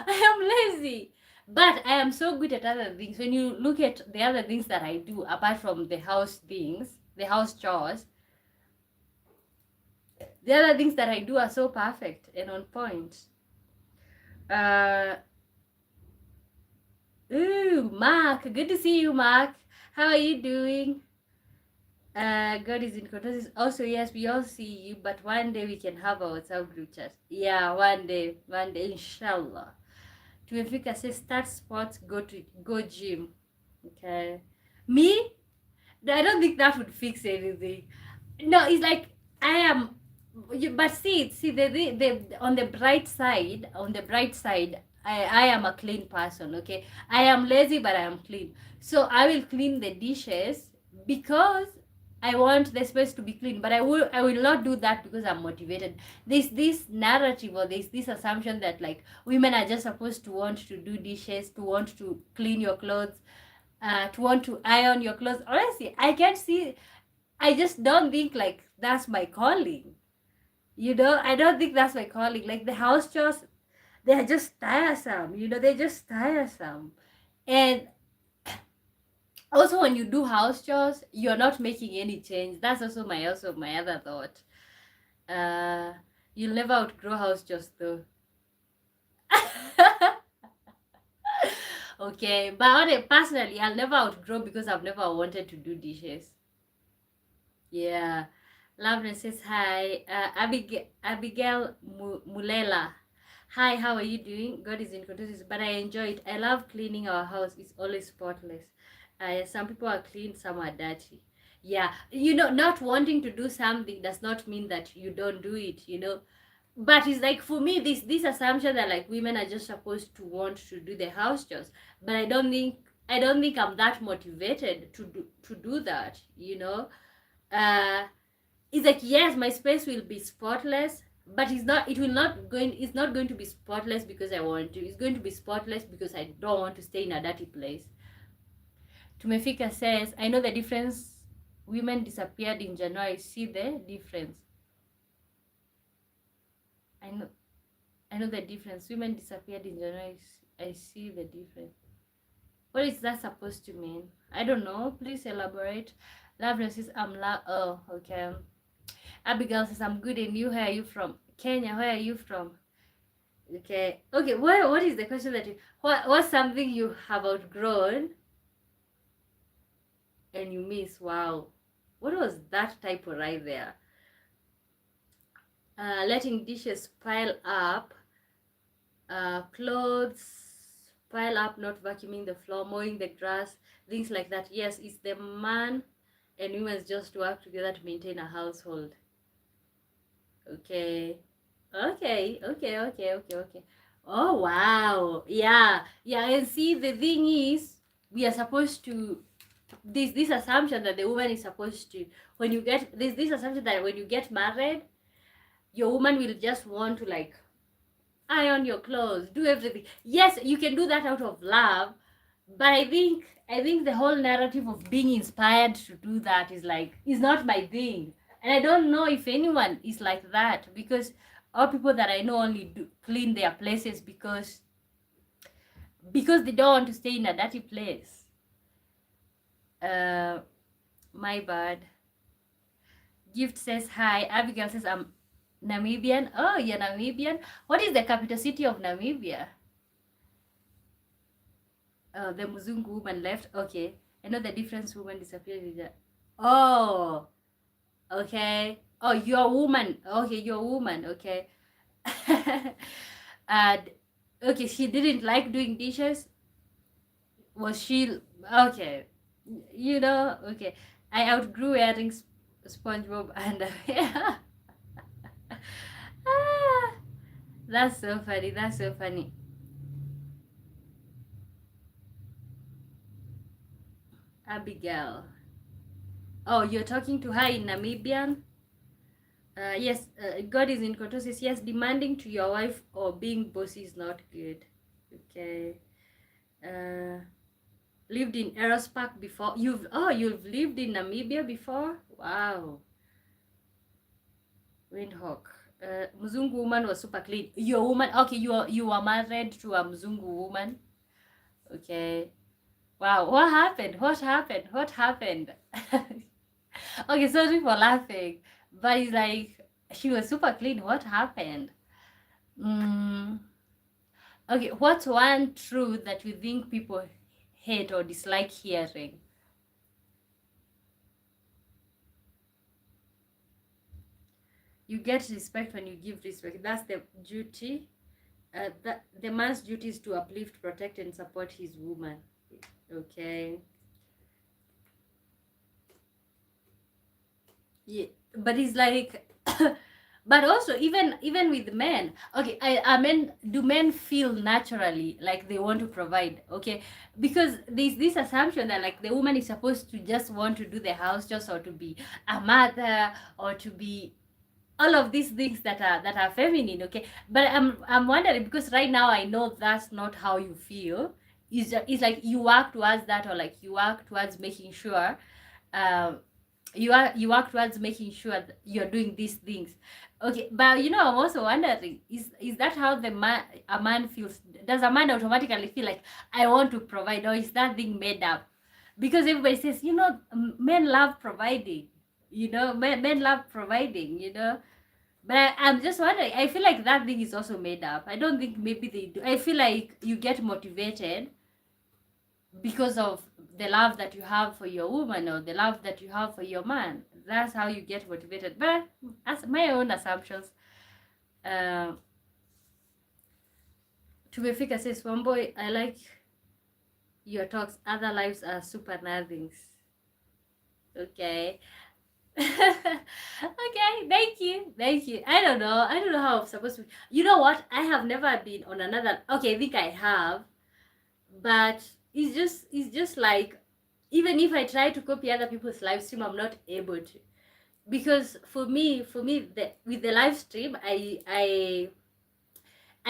I am lazy. But I am so good at other things. When you look at the other things that I do, apart from the house things, the house chores, the other things that I do are so perfect and on point. Ooh, Mark. Good to see you, Mark. How are you doing? God is in control. Also, yes, we all see you, but one day we can have our WhatsApp group chat. Yeah, one day, inshallah. Tumefika says start sports, go gym. Okay, me? I don't think that would fix anything. No, it's like I am, but see, on the bright side, I am a clean person. Okay, I am lazy, but I am clean. So I will clean the dishes because I want the space to be clean, but I will not do that because I'm motivated. There's this narrative, or there's this assumption that like women are just supposed to want to do dishes, to want to clean your clothes, to want to iron your clothes. Honestly, I can't see. I just don't think like that's my calling. I don't think that's my calling. Like the house chores, they're just tiresome. They're just tiresome. And also, when you do house chores, you're not making any change. That's also my other thought. Uh, you'll never outgrow house chores though. Okay, but personally, I'll never outgrow because I've never wanted to do dishes. Yeah. Loveness says hi. Abigail Mulela. Hi, how are you doing? God is in control, but I enjoy it. I love cleaning our house. It's always spotless. Some people are clean, some are dirty. Yeah, not wanting to do something does not mean that you don't do it. But it's like, for me, this assumption that like women are just supposed to want to do the house chores, but I don't think I'm that motivated to do that. uh it's like, yes, my space will be spotless, but it's not going to be spotless because I want to. It's going to be spotless because I don't want to stay in a dirty place. Tumefika says, I know the difference. Women disappeared in January. See the difference. I know the difference. Women disappeared in January. I see the difference. What is that supposed to mean? I don't know. Please elaborate. Love says, oh, okay. Abigail says, I'm good, and you, where are you from? Kenya, where are you from? Okay. Okay, what is the question that you, what's something you have outgrown and you miss? Wow. What was that typo right there? Letting dishes pile up, clothes pile up, not vacuuming the floor, mowing the grass, things like that. Yes, it's the man and women just work together to maintain a household. Okay. Okay. Oh wow. Yeah. Yeah, and see, the thing is, we are supposed to, this assumption that the woman is supposed to, when you get this assumption that when you get married, your woman will just want to like iron your clothes, do everything. Yes, you can do that out of love, but I think the whole narrative of being inspired to do that is not my thing. And I don't know if anyone is like that, because all people that I know only do clean their places because they don't want to stay in a dirty place. Uh my bad. Gift says hi. Abigail says I'm Namibian. Oh, you're Namibian. What is the capital city of Namibia? The Muzungu woman left. Okay. I know the difference woman disappeared with that. Oh, okay. Oh, you're a woman. Okay, you're a woman. Okay. And okay, she didn't like doing dishes. Was she okay? Okay. I outgrew wearing SpongeBob and yeah. Ah, that's so funny. That's so funny. Abigail. Oh, you're talking to her in Namibian? Yes, God is in control. Says yes, demanding to your wife or being bossy is not good. Okay. Uh, lived in Eros Park before. You've lived in Namibia before? Wow. Windhoek. Mzungu woman was super clean. Your woman, okay, you are married to a Mzungu woman. Okay. Wow, what happened? What happened? What happened? Okay, sorry for laughing, but it's like she was super clean. What happened? Mm, okay, what's one truth that you think people hate or dislike hearing? You get respect when you give respect. That's the duty. That the man's duty is to uplift, protect, and support his woman. Okay. Yeah, but it's like but also even with men, okay, I mean, do men feel naturally like they want to provide? Okay, because there's this assumption that like the woman is supposed to just want to do the house just, or to be a mother, or to be all of these things that are feminine. Okay, but I'm wondering, because right now I know that's not how you feel. It's like you work towards that, or like you work towards making sure um you work towards making sure that you're doing these things. Okay, but I'm also wondering, is that how a man feels? Does a man automatically feel like I want to provide, or is that thing made up? Because everybody says, men love providing, men love providing, but I'm just wondering, I feel like that thing is also made up. I don't think maybe they do. I feel like you get motivated because of the love that you have for your woman, or the love that you have for your man. That's how you get motivated. But as my own assumptions, uh, Tumefika says, one boy, I like your talks. Other lives are super nothings. Okay. Okay, thank you. I don't know how I'm supposed to. You know what? I have never been on another. Okay, I think I have, but it's just like, even if I try to copy other people's live stream, I'm not able to, because for me with the live stream, I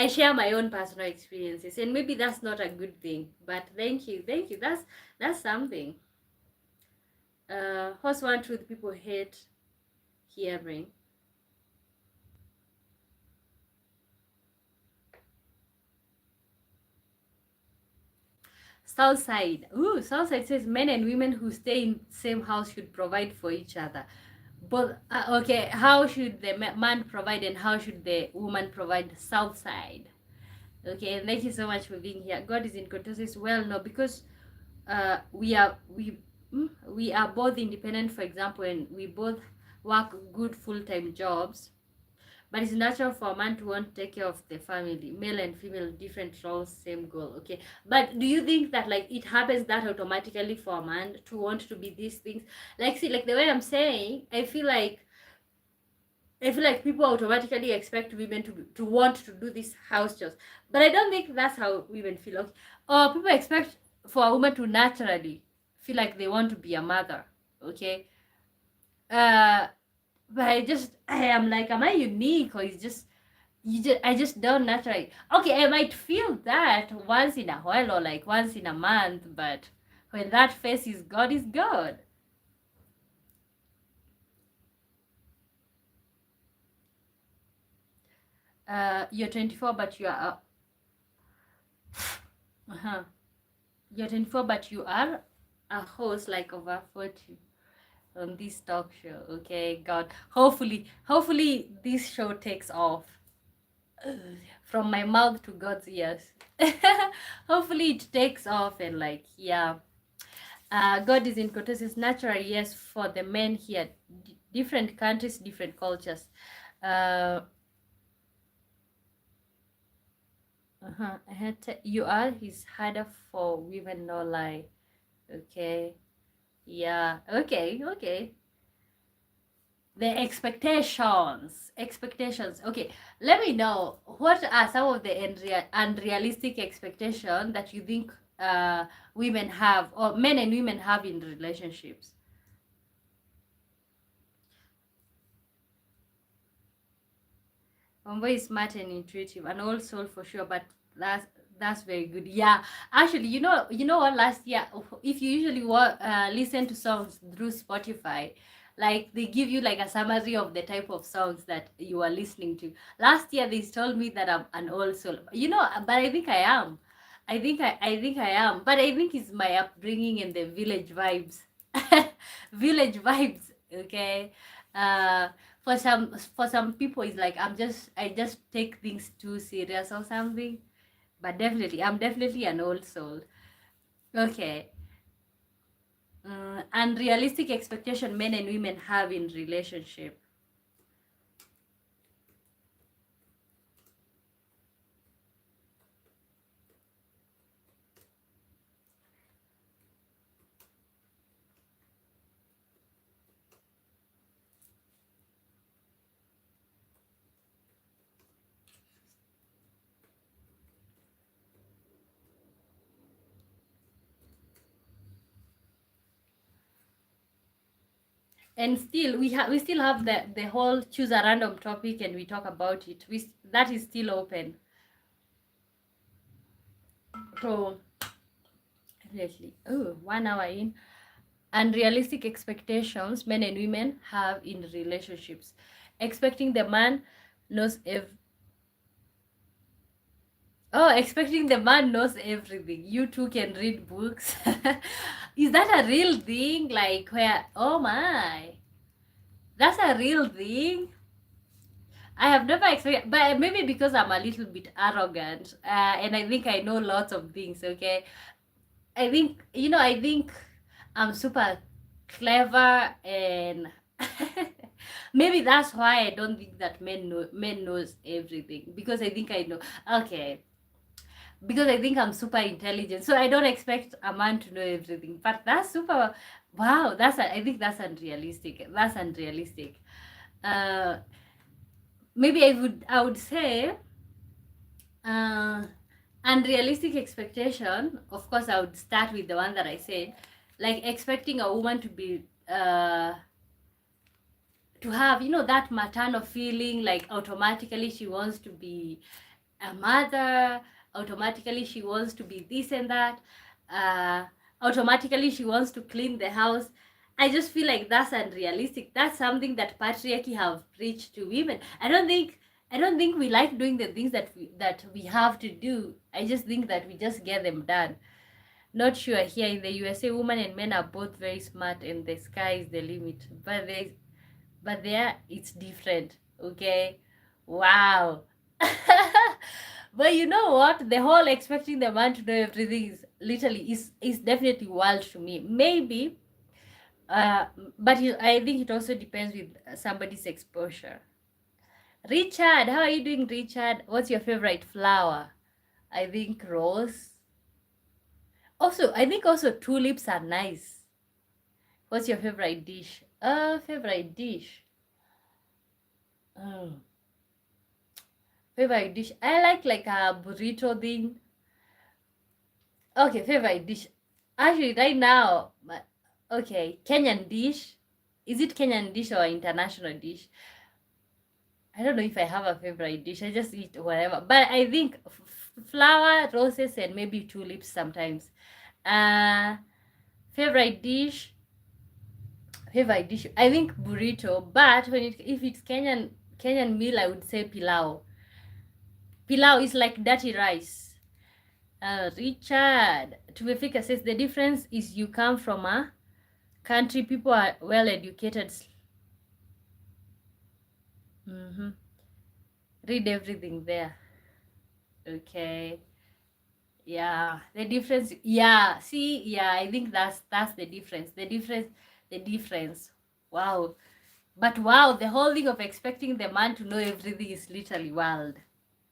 share my own personal experiences, and maybe that's not a good thing, but thank you, that's something. What's one truth people hate hearing? Southside. Ooh, Southside says men and women who stay in same house should provide for each other. But okay, how should the man provide and how should the woman provide? South side. Okay, and thank you so much for being here. God is in control. Says, well, no, because we are both independent, for example, and we both work good full-time jobs. But it's natural for a man to want to take care of the family, male and female, different roles, same goal. Okay, but do you think that like it happens that automatically for a man to want to be these things? Like, see, like the way I'm saying, I feel like people automatically expect women to want to do this house chores, but I don't think that's how women feel. Okay, or people expect for a woman to naturally feel like they want to be a mother. Okay, uh, but I am like, am I unique or is just I just don't naturally. Okay, I might feel that once in a while or like once in a month, but when that face is God is God. You're 24, but you are. Uh-huh. You're 24, but you are a host like over 40 on this talk show. Okay, God. Hopefully, this show takes off. From my mouth to God's ears. Hopefully, it takes off and like, yeah. God is in quotations natural, yes, for the men here. Different countries, different cultures. Uh, you are his harder for women, no lie. Okay. Yeah. Okay. The expectations. Okay, let me know what are some of the unrealistic expectations that you think women have or men and women have in relationships. Ombo is smart and intuitive and all soul for sure, but that's very good. Yeah, actually, you know what? Last year, if you usually listen to songs through Spotify, like they give you like a summary of the type of songs that you are listening to. Last year, they told me that I'm an old soul. But I think I am. I think I am, but I think it's my upbringing and the village vibes. Village vibes. Okay. Uh, for some people it's like I just take things too serious or something, but definitely I'm definitely an old soul. Okay. Unrealistic expectation men and women have in relationship. And still we still have the whole choose a random topic and we talk about it. That is still open. So definitely, oh, 1 hour in. Unrealistic expectations men and women have in relationships. Expecting the man knows expecting the man knows everything. You too can read books. Is that a real thing? Like, where, oh my, that's a real thing. I have never experienced, but maybe because I'm a little bit arrogant, and I think I know lots of things. Okay, I think I'm super clever, and maybe that's why I don't think that men knows everything, because I think I know. Okay, because I think I'm super intelligent. So I don't expect a man to know everything. But that's super. Wow, I think that's unrealistic. That's unrealistic. Uh, Maybe I would say uh, unrealistic expectation. Of course, I would start with the one that I said, like expecting a woman to have that maternal feeling, like automatically she wants to be a mother, automatically she wants to be this and that, uh, automatically she wants to clean the house. I just feel like that's unrealistic. That's something that patriarchy have preached to women. I don't think we like doing the things that we have to do. I just think that we just get them done. Not sure. Here in the USA, women and men are both very smart and the sky is the limit, but but there it's different. Okay, wow. But you know what, the whole expecting the man to know everything is literally is definitely wild to me. Maybe uh but I think it also depends with somebody's exposure. Richard, how are you doing, Richard? What's your favorite flower? I think rose. Also, I think also tulips are nice. What's your favorite dish? Favorite dish. Oh, favorite dish. I like a burrito thing. Okay, favorite dish. Actually, right now, okay, Kenyan dish. Is it Kenyan dish or international dish? I don't know if I have a favorite dish. I just eat whatever. But I think flower, roses, and maybe tulips sometimes. Uh, favorite dish. Favorite dish. I think burrito. But if it's Kenyan meal, I would say pilau. Pilau is like dirty rice. Richard Tumefika says the difference is you come from a country, people are well educated. Mm-hmm. Read everything there. Okay. Yeah, the difference. Yeah, see, yeah, I think that's the difference. The difference. Wow. But wow, the whole thing of expecting the man to know everything is literally wild.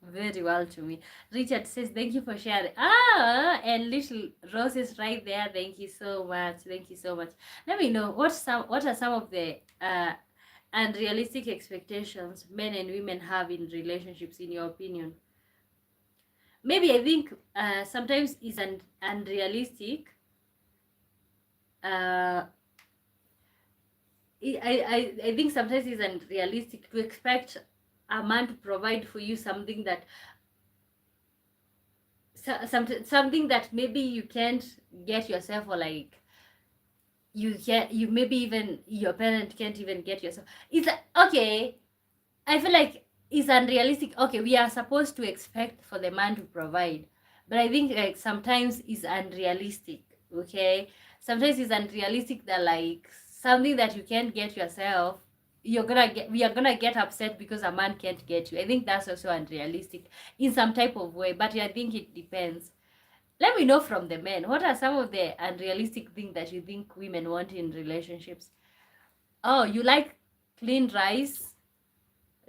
Very well to me. Richard says, thank you for sharing. And little Rose is right there. Thank you so much. Thank you so much. Let me know what are some of the unrealistic expectations men and women have in relationships, in your opinion. Maybe I think sometimes is unrealistic. Uh, I think sometimes it's unrealistic to expect a man to provide for you something that something that maybe you can't get yourself, or like you maybe even your parent can't even get yourself. It's okay. I feel like it's unrealistic. Okay, we are supposed to expect for the man to provide, but I think like sometimes it's unrealistic. Okay, sometimes it's unrealistic that like something that you can't get yourself, we are gonna get upset because a man can't get you. I think that's also unrealistic in some type of way, but I think it depends. Let me know from the men, what are some of the unrealistic things that you think women want in relationships? Oh, you like clean rice?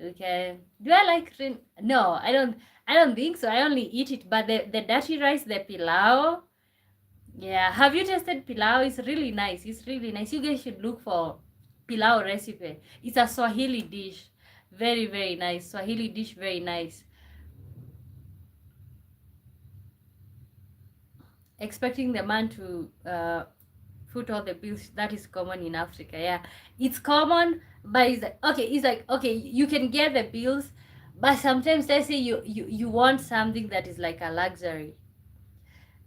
Okay. Do I like clean? No, I don't. I don't think so. I only eat it. But the dirty rice, the pilau. Yeah. Have you tasted pilau? It's really nice. It's really nice. You guys should look for pilau recipe. It's a Swahili dish. Very, very nice. Swahili dish, very nice. Expecting the man to foot all the bills, that is common in Africa. Yeah, it's common, but it's like okay, it's like okay, you can get the bills, but sometimes let's say you want something that is like a luxury.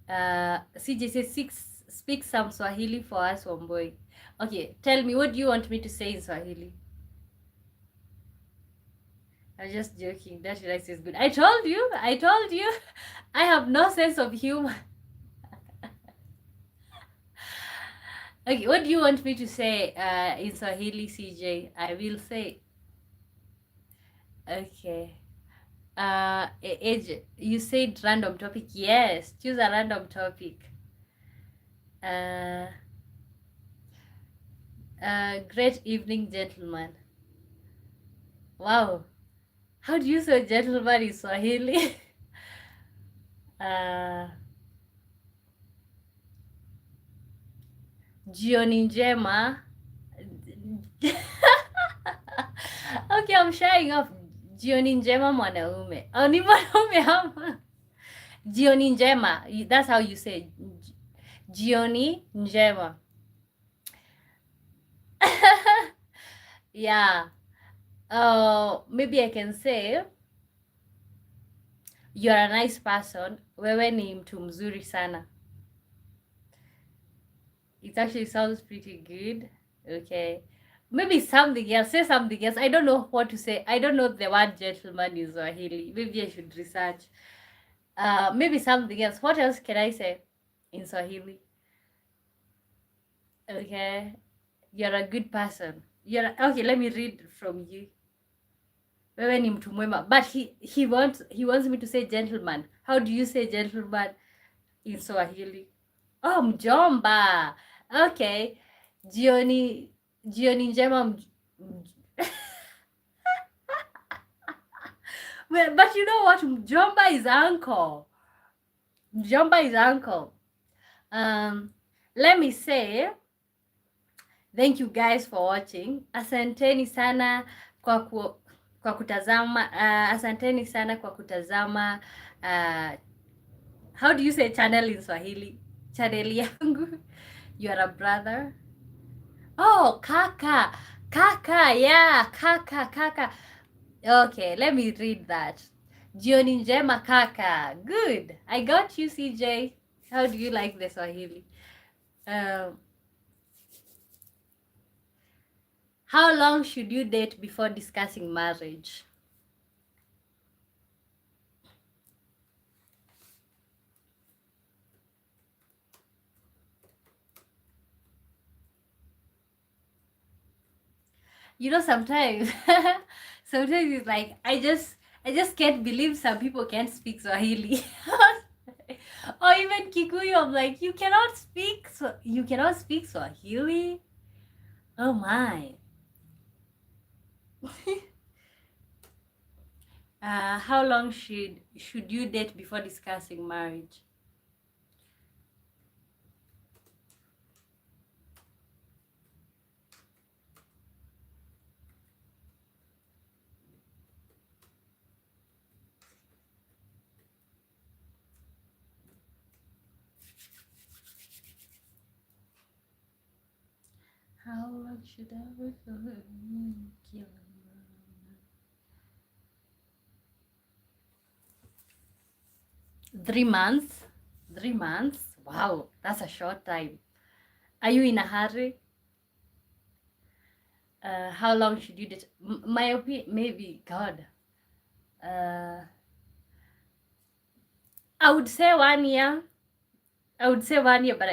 CJ says speak some Swahili for us, Womboy. Okay, tell me, what do you want me to say in Swahili? I'm just joking. That rice is good. I told you. I told you. I have no sense of humor. Okay, what do you want me to say in Swahili, CJ? I will say, okay. Age, you said random topic. Yes, choose a random topic. Uh, great evening, gentlemen. Wow. How do you say gentleman in Swahili? uh, Jioni njema. Okay, I'm shying off. Jioni njema mwanaume. Oh, ni mwanaume ama? Jioni njema. That's how you say. Jioni njema. Yeah. Maybe I can say you're a nice person. Wewe ni mtu mzuri sana. It actually sounds pretty good. Okay. Maybe something else. Say something else. I don't know what to say. I don't know the word gentleman in Swahili. Maybe I should research. Maybe something else. What else can I say in Swahili? Okay. You're a good person. You're okay. Let me read from you. Wewe ni mtu mwema, but he wants me to say gentleman. How do you say gentleman in Swahili? Oh, mjomba. Okay, jioni njema. Well, but you know what? Mjomba is uncle. Mjomba is uncle. Let me say thank you guys for watching. Asanteni sana kwa kutazama. Asanteni sana kwa kutazama. How do you say channel in Swahili? Channel yangu. You are a brother. Oh, kaka. Kaka, yeah. Kaka. Okay, let me read that. Jioni njema kaka. Good. I got you, CJ. How do you like the Swahili? How long should you date before discussing marriage? You know, sometimes it's like I just can't believe some people can't speak Swahili. Or even Kikuyu. I'm like, you cannot speak Swahili? Oh my. How long should you date before discussing marriage? How long should I wait for her? 3 months? 3 months? Wow, that's a short time. Are you in a hurry? How long should you date? My opinion, maybe, God. I would say 1 year. But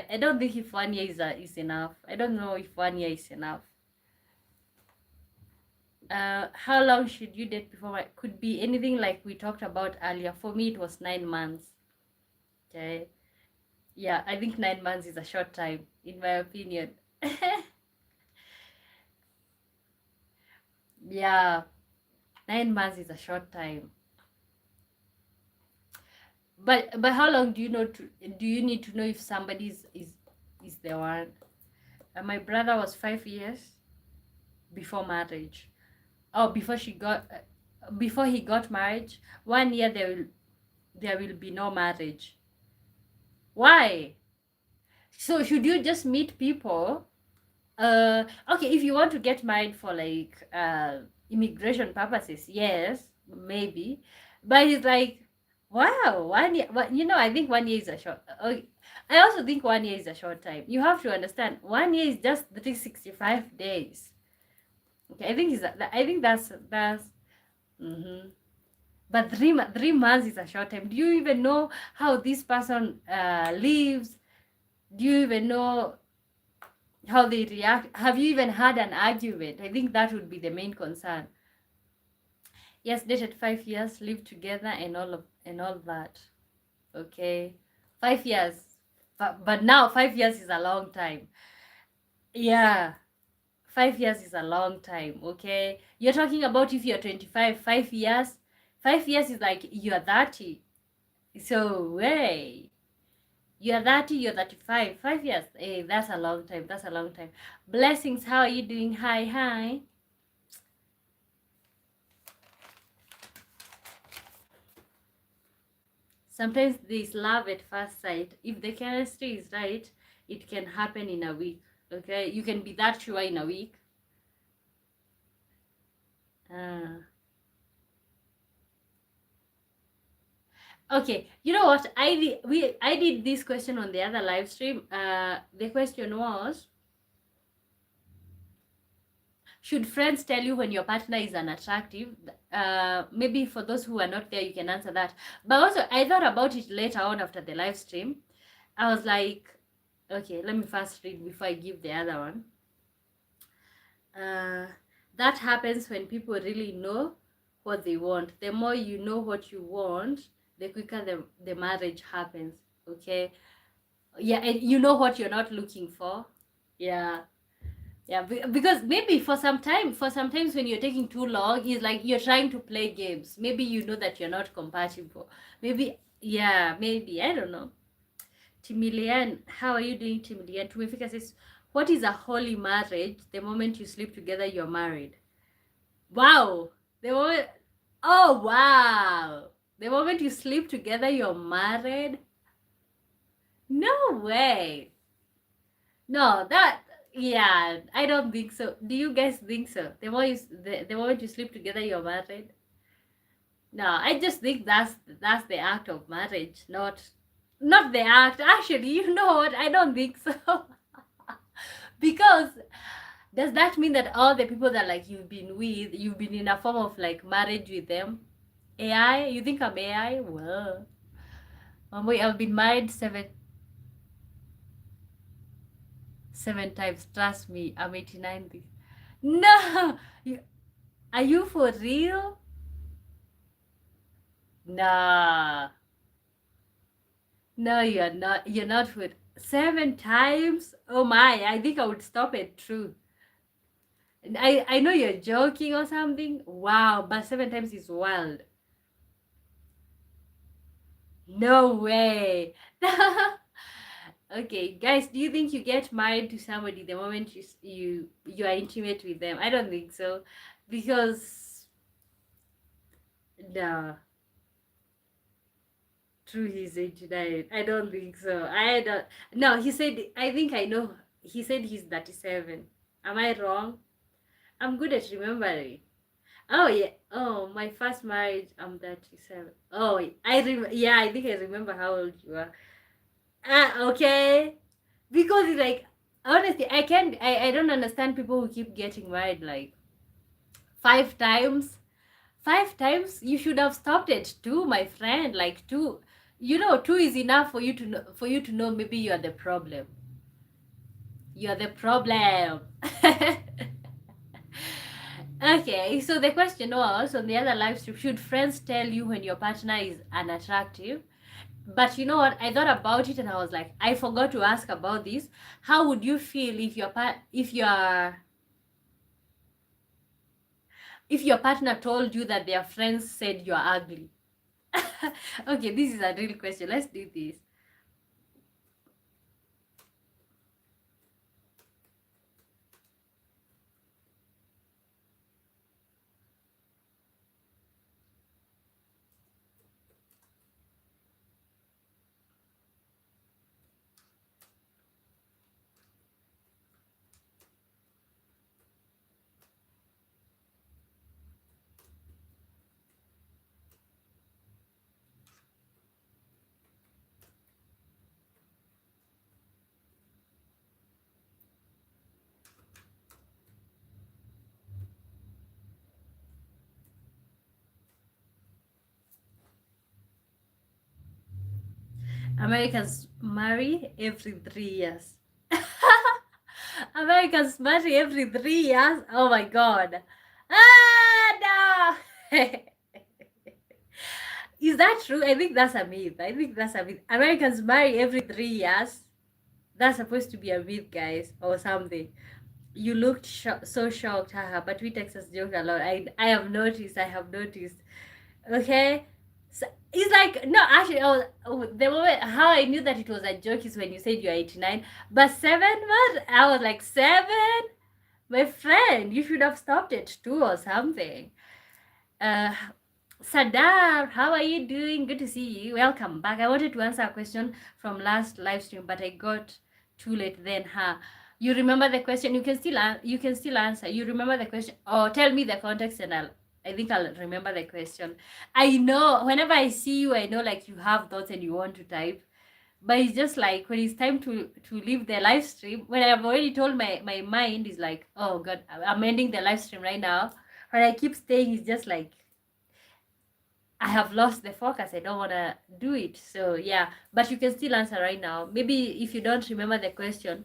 I don't think if 1 year is enough. I don't know if 1 year is enough. How long should you date before? Could be anything like we talked about earlier. For me, it was 9 months. Okay. Yeah, I think 9 months is a short time, in my opinion. Yeah, 9 months is a short time. But how long do you need to know if somebody is the one? My brother was 5 years before marriage. Oh, before he got married. 1 year there will be no marriage. Why? So should you just meet people? Okay, if you want to get married for like immigration purposes, yes, maybe. But it's like, wow, 1 year. But I think 1 year is a short. I also think 1 year is a short time. You have to understand, 1 year is just 365 days. Okay, I think that's. Mm-hmm. But 3 months is a short time. Do you even know how this person lives? Do you even know how they react? Have you even had an argument? I think that would be the main concern. Yes, dated 5 years, lived together, and all that. Okay, 5 years, but now 5 years is a long time. Yeah, 5 years is a long time. Okay, you're talking about if you're 25, 5 years. 5 years is like you're 30. So hey, you're 30, you're 35. 5 years. Hey, that's a long time. That's a long time. Blessings, how are you doing? Hi. Sometimes there's love at first sight. If the chemistry is right, it can happen in a week. Okay, you can be that sure in a week. Okay, you know what? I did this question on the other live stream. The question was, should friends tell you when your partner is unattractive? Maybe for those who are not there, you can answer that. But also, I thought about it later on after the live stream. I was like, okay, let me first read before I give the other one. uh, that happens when people really know what they want. The more you know what you want, the quicker the marriage happens. Okay. Yeah, and you know what you're not looking for. Yeah. Yeah, because maybe for sometimes when you're taking too long, it's like you're trying to play games. Maybe you know that you're not compatible. Maybe, yeah, maybe, I don't know. Timilian, how are you doing, Timilian? Tumefika says, what is a holy marriage? The moment you sleep together, you're married. Wow. The moment, oh, wow. The moment you sleep together, you're married? No way. No, that, yeah, I don't think so. Do you guys think so? The moment you sleep together, you're married? No, I just think that's the act of marriage, not the act. Actually, you know what? I don't think so. Because does that mean that all the people that like you've been in a form of like marriage with them? AI? You think I'm AI? Well, boy, I've been married seven times. Trust me, I'm 89. No, are you for real? Nah, no, you're not. You're not for 7 times. Oh my! I think I would stop at true. I know you're joking or something. Wow, but 7 times is wild. No way. Okay, guys, do you think you get married to somebody the moment you are intimate with them? I don't think so, because no, true, he's 89. I don't think so. I don't. No, he said. I think I know. He said he's 37. Am I wrong? I'm good at remembering. Oh yeah. Oh, my first marriage. I'm 37. Oh, yeah. I think I remember how old you are. Ah, okay. Because it's like honestly, I don't understand people who keep getting married like 5 times. 5 times, you should have stopped at two, my friend. Like two, two is enough for you to know maybe you are the problem. You are the problem. Okay, so the question was on the other live stream: should friends tell you when your partner is unattractive? But you know what? I thought about it and I was like, I forgot to ask about this. How would you feel if your partner told you that their friends said you're ugly? Okay, this is a real question. Let's do this. Americans marry every 3 years. Americans marry every 3 years. Oh my god. Ah no. Is that true? I think that's a myth. I think that's a myth. Americans marry every 3 years. That's supposed to be a myth, guys, or something. You looked so shocked, haha. But we Texas joke a lot. I have noticed. I have noticed. Okay. So it's like no, actually, the moment how I knew that it was a joke is when you said you're 89. But 7 months, I was like 7. My friend, you should have stopped at 2 or something. Uh, Sadar, how are you doing? Good to see you. Welcome back. I wanted to answer a question from last live stream, but I got too late then. Huh? You remember the question? You can still answer. You remember the question? Or tell me the context, and I think I'll remember the question. I know whenever I see you, I know like you have thoughts and you want to type, but it's just like when it's time to leave the live stream, when I've already told my mind is like, oh god, I'm ending the live stream right now. When I keep staying, it's just like I have lost the focus. I don't want to do it. So, yeah, but you can still answer right now. Maybe if you don't remember the question,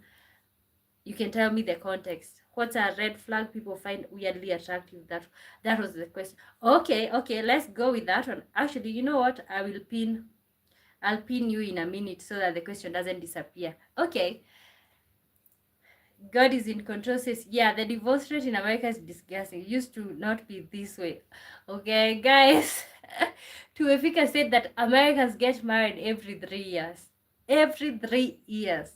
you can tell me the context. What's a red flag people find weirdly attractive? That was the question. Okay, let's go with that one. Actually, you know what? I'll pin you in a minute so that the question doesn't disappear. Okay. God is in control says, yeah, the divorce rate in America is disgusting. It used to not be this way. Okay, guys. Tuefika said that Americans get married every 3 years. Every 3 years.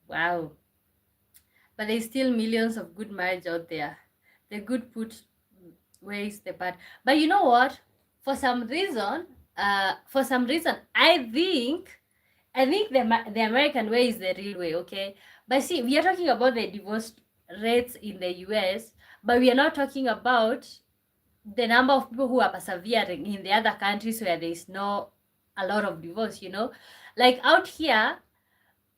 Wow. But there's still millions of good marriage out there. The good put ways the bad. But you know what? For some reason, I think the American way is the real way, okay? But see, we are talking about the divorce rates in the US, but we are not talking about the number of people who are persevering in the other countries where there is no a lot of divorce, you know? Like out here,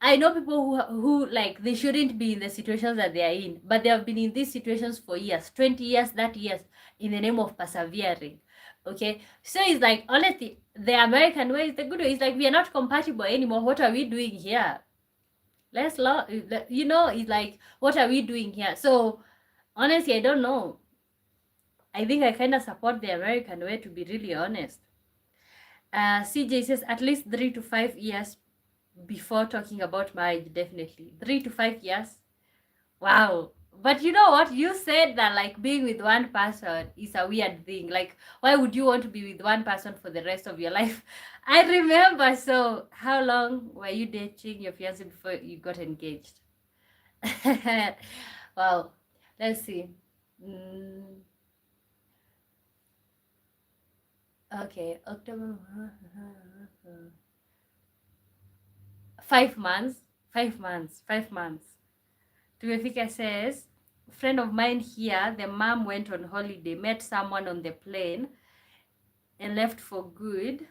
I know people who like they shouldn't be in the situations that they are in, but they have been in these situations for years, 20 years, 30 years, in the name of persevering. Okay, so it's like honestly, the American way is the good way. It's like we are not compatible anymore. What are we doing here? It's like what are we doing here? So honestly, I don't know. I think I kind of support the American way, to be really honest. CJ says at least 3 to 5 years before talking about marriage, definitely 3 to 5 years. Wow. But you know what? You said that like being with one person is a weird thing. Like, why would you want to be with one person for the rest of your life? I remember. So, how long were you dating your fiance before you got engaged? Wow. Let's see. Mm, okay, October. 5 months. 5 months. 5 months. Tuefika says, friend of mine here, the mom went on holiday, met someone on the plane, and left for good.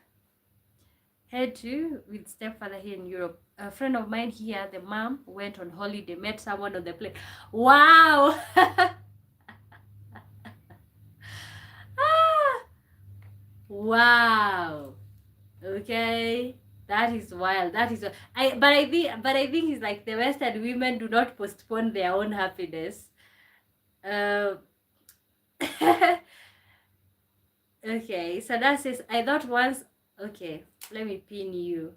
Head to with stepfather here in Europe. A friend of mine here, the mom went on holiday, met someone on the plane. Wow! Wow. Okay. That is wild. That is but I think it's like the Western women do not postpone their own happiness. Uh, okay, so that says I thought once. Okay, let me pin you.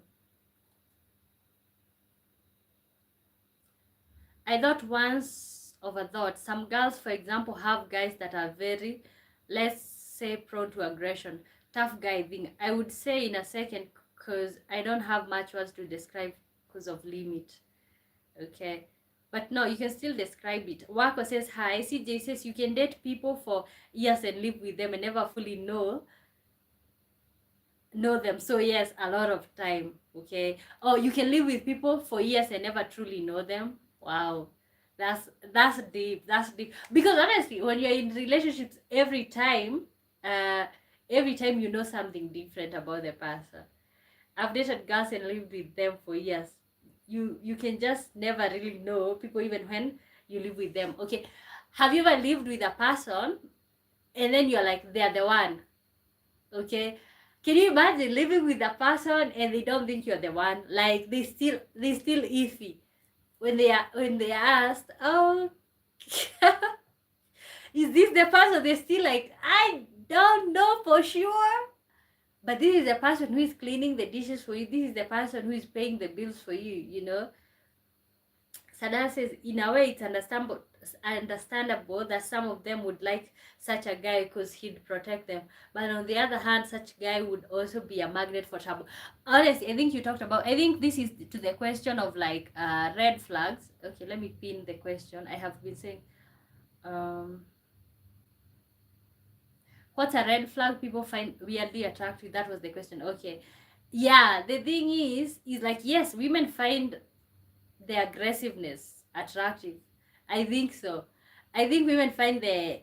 I thought once of a thought. Some girls, for example, have guys that are very, let's say, prone to aggression. Tough guy thing. I would say in a second because I don't have much words to describe because of limit. Okay. But no, you can still describe it. Wako says hi. CJ says you can date people for years and live with them and never fully know them. So yes, a lot of time. Okay. Oh, you can live with people for years and never truly know them. Wow. That's deep. That's deep. Because honestly, when you're in relationships uh every time you know something different about the person. I've dated girls and lived with them for years. You can just never really know people even when you live with them. Okay. Have you ever lived with a person and then you're like they're the one? Okay. Can you imagine living with a person and they don't think you're the one? Like they still iffy when they asked, oh, is this the person? They're still like, I don't know for sure. But this is the person who is cleaning the dishes for you. This is the person who is paying the bills for you, you know. Sada says, in a way, it's understandable that some of them would like such a guy because he'd protect them. But on the other hand, such guy would also be a magnet for trouble. Honestly, I think this is to the question of like red flags. Okay, let me pin the question. I have been saying, um, what's a red flag people find weirdly attractive? That was the question. Okay. Yeah, the thing is like, yes, women find the aggressiveness attractive. I think so. I think women find the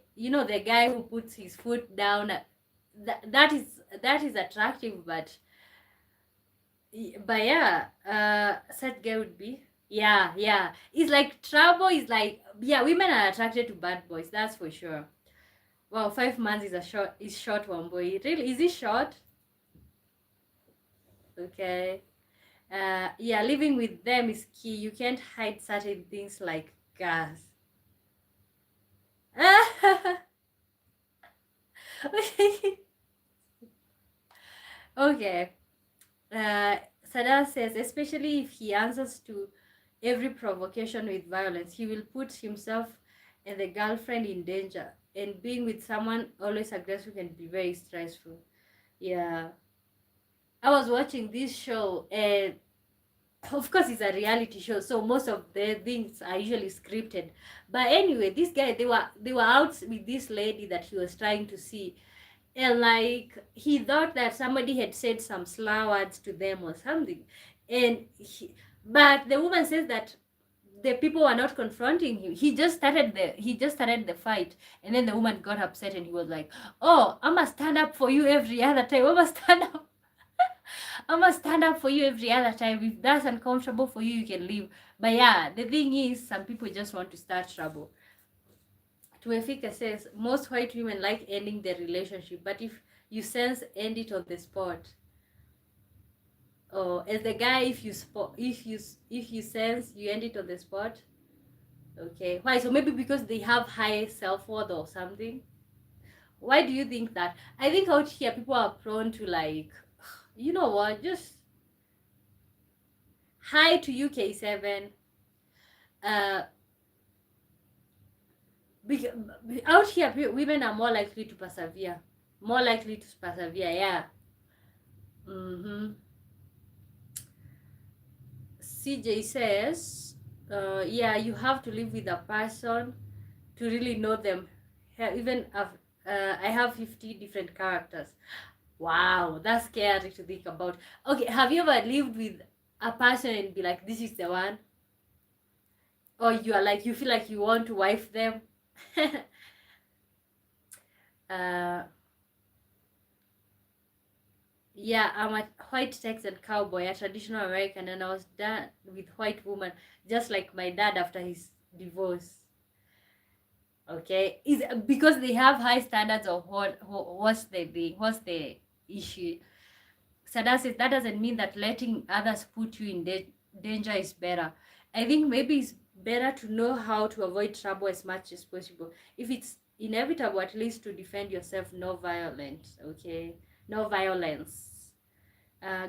guy who puts his foot down. That is attractive, but yeah, such guy would be, yeah. It's like trouble. Is like, yeah, women are attracted to bad boys. That's for sure. Wow, 5 months is short one boy. Really, is it short? Okay. Yeah, living with them is key. You can't hide certain things like gas. Okay. Sada says, especially if he answers to every provocation with violence, he will put himself and the girlfriend in danger. And being with someone always aggressive can be very stressful. Yeah. I was watching this show, and of course it's a reality show, so most of the things are usually scripted. But anyway, this guy, they were out with this lady that he was trying to see, and like he thought that somebody had said some slur words to them or something, but the woman says that the people were not confronting him. He just started the fight, and then the woman got upset, and he was like, "Oh, I must stand up for you every other time. I must stand up. I must stand up for you every other time. If that's uncomfortable for you, you can leave." But yeah, the thing is, some people just want to start trouble. Tuefika says most white women like ending their relationship, but if you sense, end it on the spot. Or as the guy, if you sense, you end it on the spot. Okay, why? So maybe because they have high self-worth or something. Why do you think that? I think out here people are prone to, like, you know what, just hi to UK7. uh Out here women are more likely to persevere, yeah. Mm-hmm. CJ says, yeah, you have to live with a person to really know them. Even I have 50 different characters. Wow, that's scary to think about. Okay, have you ever lived with a person and be like, this is the one? Or you are like, you feel like you want to wife them? uh, yeah, I'm a white Texan cowboy, a traditional American, and I was done with white woman, just like my dad after his divorce. Okay, is because they have high standards of what's the issue. Sada says that doesn't mean that letting others put you in danger is better. I think maybe it's better to know how to avoid trouble as much as possible. If it's inevitable, at least to defend yourself, no violence. Okay, no violence.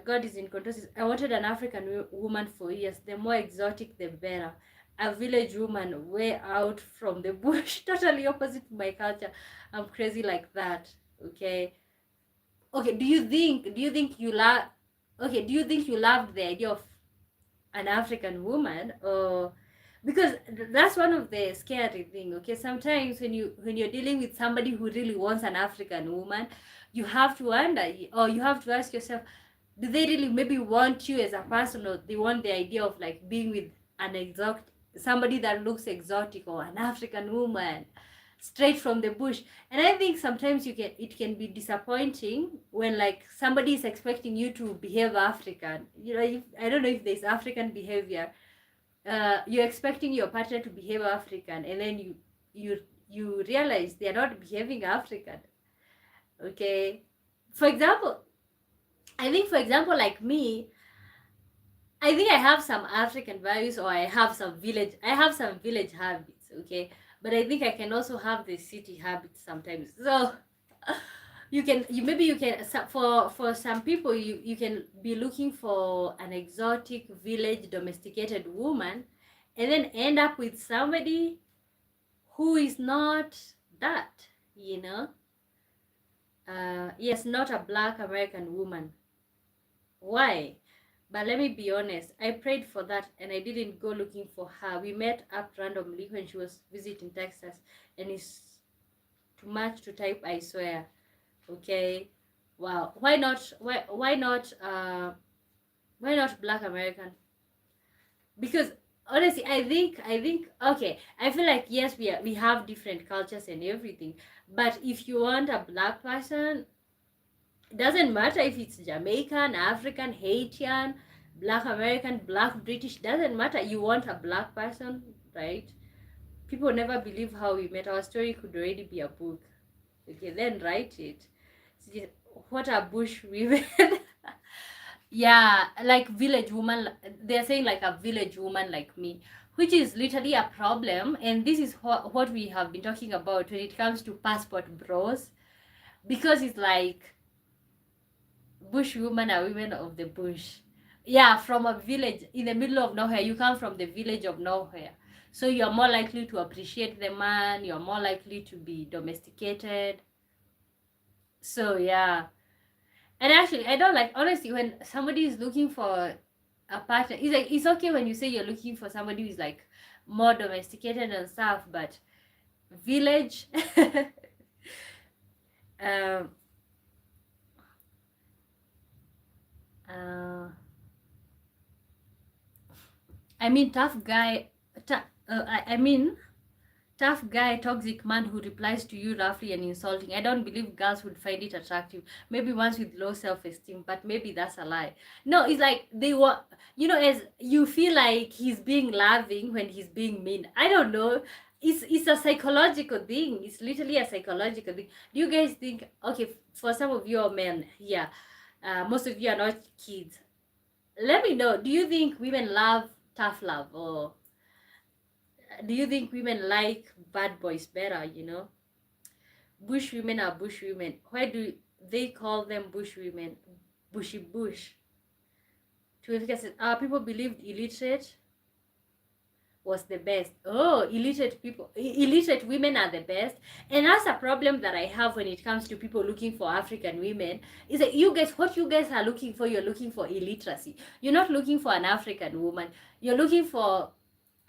God is in control. I wanted an African woman for years. The more exotic, the better. A village woman way out from the bush. Totally opposite to my culture. I'm crazy like that. Okay. Okay. Do you think you loved the idea of an African woman, or because that's one of the scary thing. Okay, sometimes when you're dealing with somebody who really wants an African woman, you have to wonder, or you have to ask yourself, do they really maybe want you as a person, or they want the idea of like being with an exotic, somebody that looks exotic, or an African woman straight from the bush? And I think sometimes it can be disappointing when like somebody is expecting you to behave African. I don't know if there's African behavior. You're expecting your partner to behave African, and then you realize they're not behaving African. Okay, for example, like me, I think I have some African values, or I have some village habits, okay? But I think I can also have the city habits sometimes. So for some people, you can be looking for an exotic village domesticated woman, and then end up with somebody who is not that, you know? Yes, not a black American woman. Why? But let me be honest, I prayed for that, and I didn't go looking for her. We met up randomly when she was visiting Texas, and it's too much to type, I swear. Okay. Wow. Why not black American? Because honestly, I think okay, I feel like yes, we have different cultures and everything, but if you want a black person, it doesn't matter if it's Jamaican, African, Haitian, black American, black British, doesn't matter. You want a black person, right? People never believe how we met. Our story could already be a book. Okay, then write it. See, what a bush women. Yeah, like village woman. They're saying like a village woman like me which is literally a problem. And this is what we have been talking about when it comes to passport bros, because it's like bush women are women of the bush. Yeah, from a village in the middle of nowhere. You come from the village of nowhere, so you're more likely to appreciate the man, you're more likely to be domesticated. So yeah. And actually, I don't like, honestly, when somebody is looking for a partner, it's like, it's okay when you say you're looking for somebody who's like more domesticated and stuff, but village, um, uh, I mean, tough guy, I mean, tough guy, toxic man who replies to you roughly and insulting. I don't believe girls would find it attractive. Maybe ones with low self-esteem, but maybe that's a lie. No, it's like they want, as you feel like he's being loving when he's being mean. I don't know. It's a psychological thing. It's literally a psychological thing. Do you guys think, okay, for some of you are men here, most of you are not kids. Let me know. Do you think women love tough love, or do you think women like bad boys better? Bush women are bush women. Why do they call them bush women? Bushy bush. Because people believed illiterate was the best. Oh, illiterate women are the best. And that's a problem that I have when it comes to people looking for African women. Is that what you guys are looking for, you're looking for illiteracy. You're not looking for an African woman. You're looking for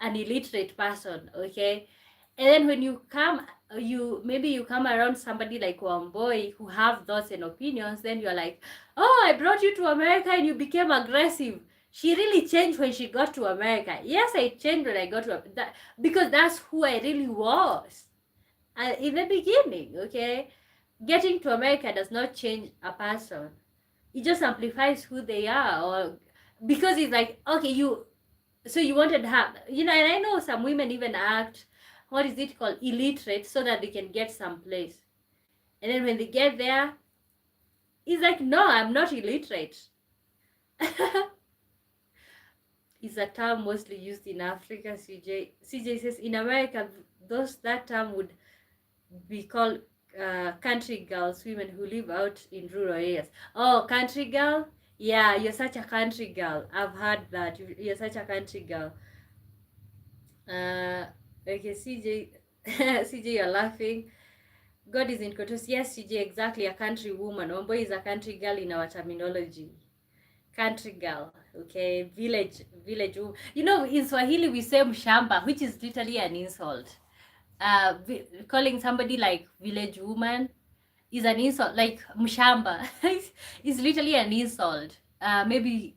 an illiterate person, okay? And then when you come, you come around somebody like one boy who have thoughts and opinions, then you're like, oh, I brought you to America and you became aggressive. She really changed when she got to America. Yes, I changed when I got to that, because that's who I really was in the beginning, okay? Getting to America does not change a person. It just amplifies who they are, or because it's like, okay, so you wanted to have, and I know some women even act, what is it called, illiterate, so that they can get someplace. And then when they get there, it's like, no, I'm not illiterate. It's a term mostly used in Africa. CJ says in America, that term would be called country girls, women who live out in rural areas. Oh, country girl? Yeah, you're such a country girl. I've heard that. You're such a country girl. Okay, CJ, CJ, you're laughing. God is in control. Yes, CJ, exactly. A country woman. Ombo is a country girl in our terminology. Country girl, okay, village. In Swahili we say mshamba, which is literally an insult. Calling somebody like village woman is an insult. Like mshamba is literally an insult. Maybe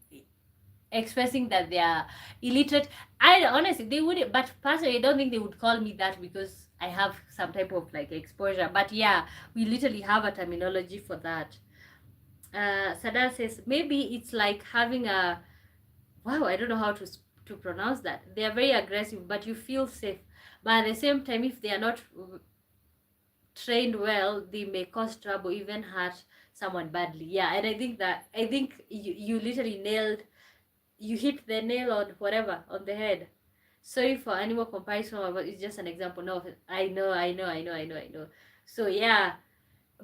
expressing that they are illiterate. I honestly, they wouldn't, but personally I don't think they would call me that because I have some type of like exposure. But yeah, we literally have a terminology for that. Sada says maybe it's like having a, wow, I don't know how to pronounce that. They are very aggressive, but you feel safe. But at the same time, if they are not trained well, they may cause trouble, even hurt someone badly. Yeah, and I think you literally you hit the nail on whatever on the head. Sorry for animal comparison, but it's just an example. No, I know. So yeah,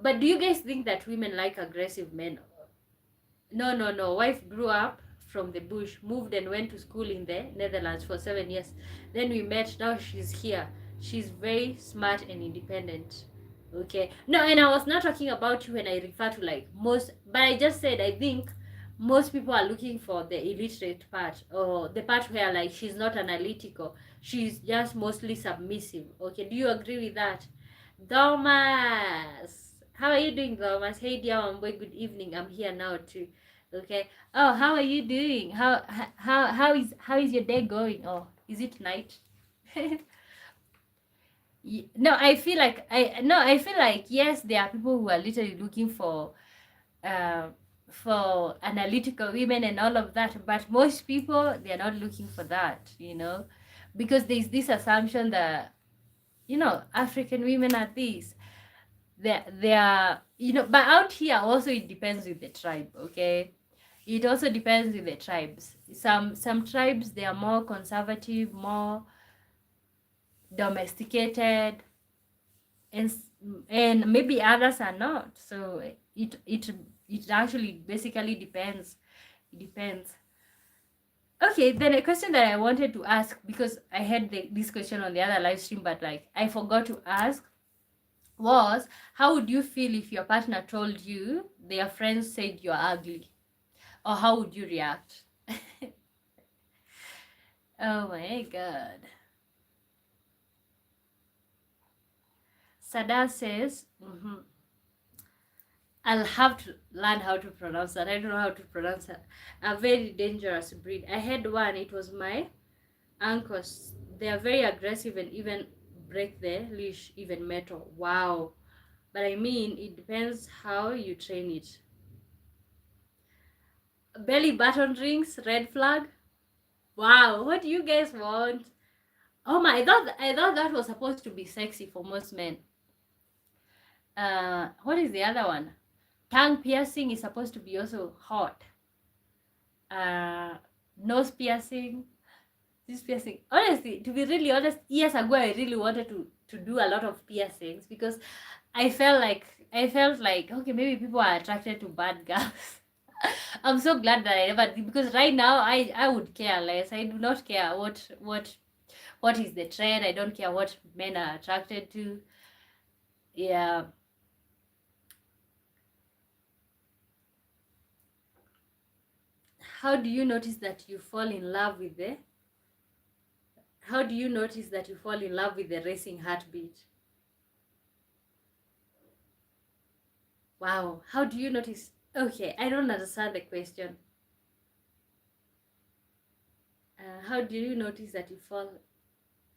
but do you guys think that women like aggressive men? No. Wife grew up from the bush, moved and went to school in the Netherlands for 7 years. Then we met. Now she's here. She's very smart and independent. Okay. No, and I was not talking about you when I refer to like most, but I just said I think most people are looking for the illiterate part, or the part where like she's not analytical. She's just mostly submissive. Okay. Do you agree with that? Thomas, how are you doing, Thomas? Hey, dear one boy, good evening. I'm here now too. Okay. Oh, how are you doing? How is your day going? Oh, is it night? No, I feel like yes, there are people who are literally looking uh for analytical women and all of that, but most people, they are not looking for that, because there's this assumption that African women are these. They are, but out here also it depends with the tribe, okay? It also depends with the tribes. Some tribes, they are more conservative, more domesticated, and and maybe others are not. So it actually basically depends. It depends. Okay, then a question that I wanted to ask, because I had this question on the other live stream, but like I forgot to ask, was how would you feel if your partner told you their friends said you're ugly? Or how would you react? Oh my god. Sada says, I'll have to learn how to pronounce that. I don't know how to pronounce that. A very dangerous breed. I had one, it was my uncle's. They are very aggressive and even break the leash, even metal. Wow. But I mean, it depends how you train it. Belly button rings, red flag. Wow, what do you guys want? Oh my, I thought that was supposed to be sexy for most men. What is the other one? Tongue piercing is supposed to be also hot. Uh, Nose piercing. This piercing. Honestly, to be really honest, years ago I really wanted to do a lot of piercings because I felt like okay, maybe people are attracted to bad girls. I'm so glad that I never did, because right now I would care less. I do not care what is the trend. I don't care what men are attracted to. Yeah. How do you notice that you fall in love with the how do you notice that you fall in love with the racing heartbeat? Wow, how do you notice? Okay, I don't understand the question. How do you notice that you fall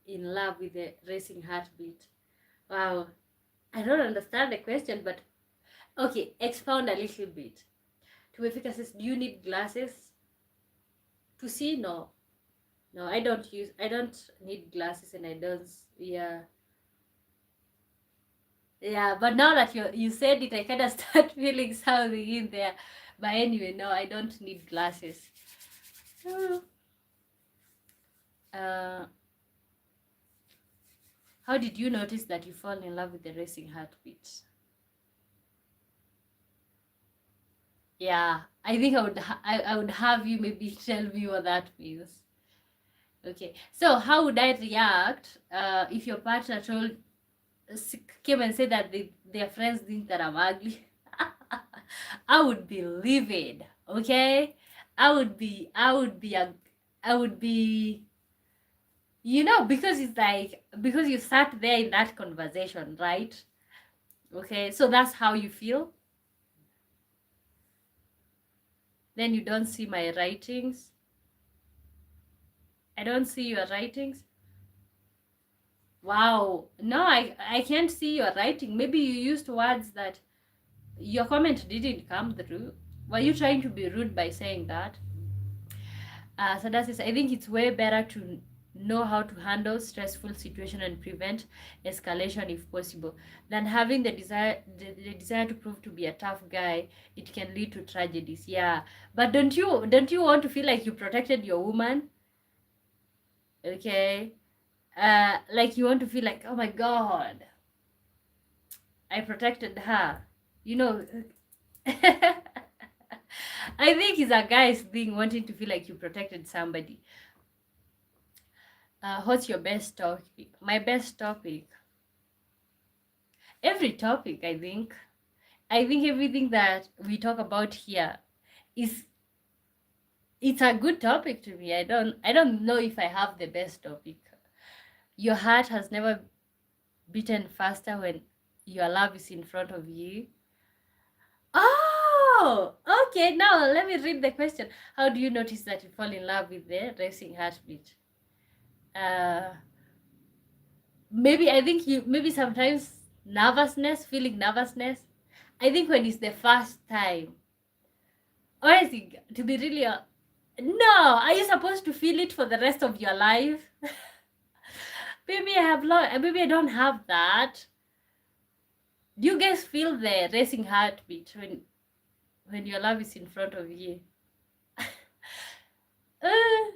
in love with the racing heartbeat? Wow, I don't understand the question, but okay, expound a little bit. Tumefika says, do you need glasses to see? No, no, I don't need glasses, and I don't. Yeah, yeah. But now that you said it, I kind of start feeling something in there. But anyway, no, I don't need glasses. Uh, how did you notice that you fall in love with the racing heartbeat? Yeah, I think I would have you maybe tell me what that means. Okay, so how would I react if your partner came and said that their friends think that I'm ugly? I would be livid. Okay, I would be, because it's like, because you sat there in that conversation, right? Okay, so that's how you feel. Then you don't see my writings. I don't see your writings. Wow. No, I can't see your writing. Maybe you used words that your comment didn't come through. Were you trying to be rude by saying that? So that is, I think it's way better to know how to handle stressful situation and prevent escalation if possible than having the desire to prove to be a tough guy. It can lead to tragedies. Yeah, but don't you want to feel like you protected your woman? Okay, like you want to feel like, oh my god, I protected her, you know. I think it's a guy's thing, wanting to feel like you protected somebody. What's your best topic? My best topic, every topic. I think everything that we talk about here is, it's a good topic to me. I don't know if I have the best topic. Your heart has never beaten faster when your love is in front of you. Oh, okay. Now let me read the question. How do you notice that you fall in love with the racing heartbeat? Uh, maybe sometimes feeling nervousness. I think when it's the first time, or I think to be really, no, are you supposed to feel it for the rest of your life? Maybe I don't have that. Do you guys feel the racing heartbeat when your love is in front of you? Uh,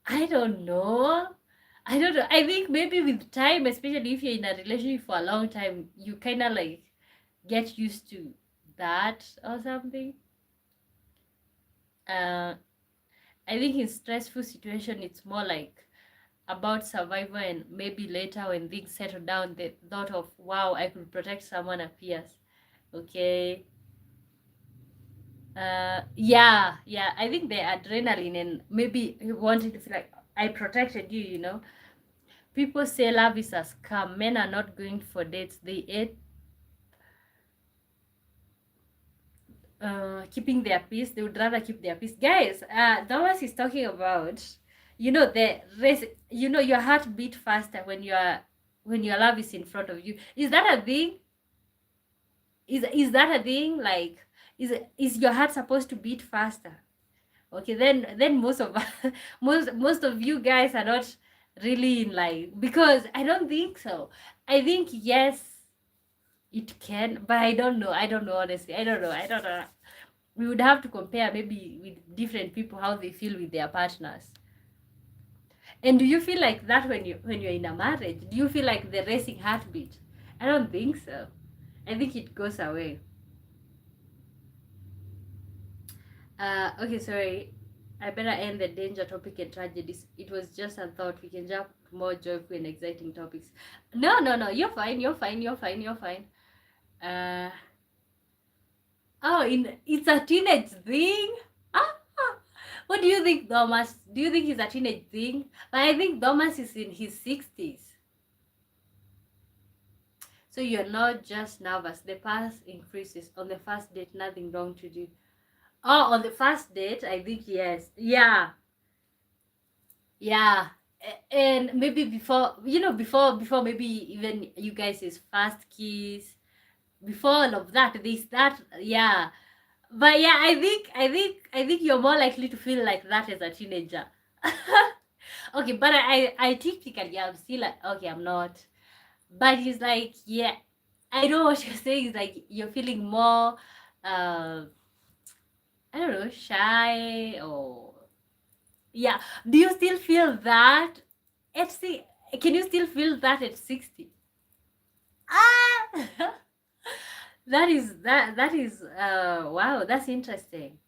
I don't know. I don't know. I think maybe with time, especially if you're in a relationship for a long time, you kind of like get used to that or something. Uh, I think in stressful situation, it's more like about survival, and maybe later when things settle down, the thought of wow, I could protect someone appears. Okay. Yeah. I think the adrenaline and maybe wanting to feel like I protected you. People say love is a scam. Men are not going for dates. They ate keeping their peace. They would rather keep their peace. Guys, Thomas is talking about, the race. Your heart beat faster when your love is in front of you. Is that a thing? Is that a thing? Like, is your heart supposed to beat faster? Okay, then most of most of you guys are not really in like, because I don't think so. I think yes, it can, but I don't know honestly. I don't know. We would have to compare maybe with different people how they feel with their partners. And do you feel like that when you're in a marriage? Do you feel like the racing heartbeat? I don't think so. I think it goes away. Okay, sorry. I better end the danger topic and tragedies. It was just a thought. We can jump to more joyful and exciting topics. No, no, no. You're fine. You're fine. You're fine. You're fine. Uh, it's a teenage thing. Ah, what do you think, Thomas? Do you think it's a teenage thing? But I think Thomas is in his 60s. So you're not just nervous. The pulse increases. On the first date, nothing wrong to do. Oh, on the first date, I think yes. Yeah. Yeah. And maybe before maybe even you guys' first kiss, before all of that, they start, yeah. But yeah, I think you're more likely to feel like that as a teenager. Okay, but I technically I'm still like, okay, I'm not. But it's like, yeah, I know what you're saying. Is like you're feeling more, I don't know, shy, or yeah. Do you still feel that at can you still feel that at 60? Ah, that is wow, that's interesting.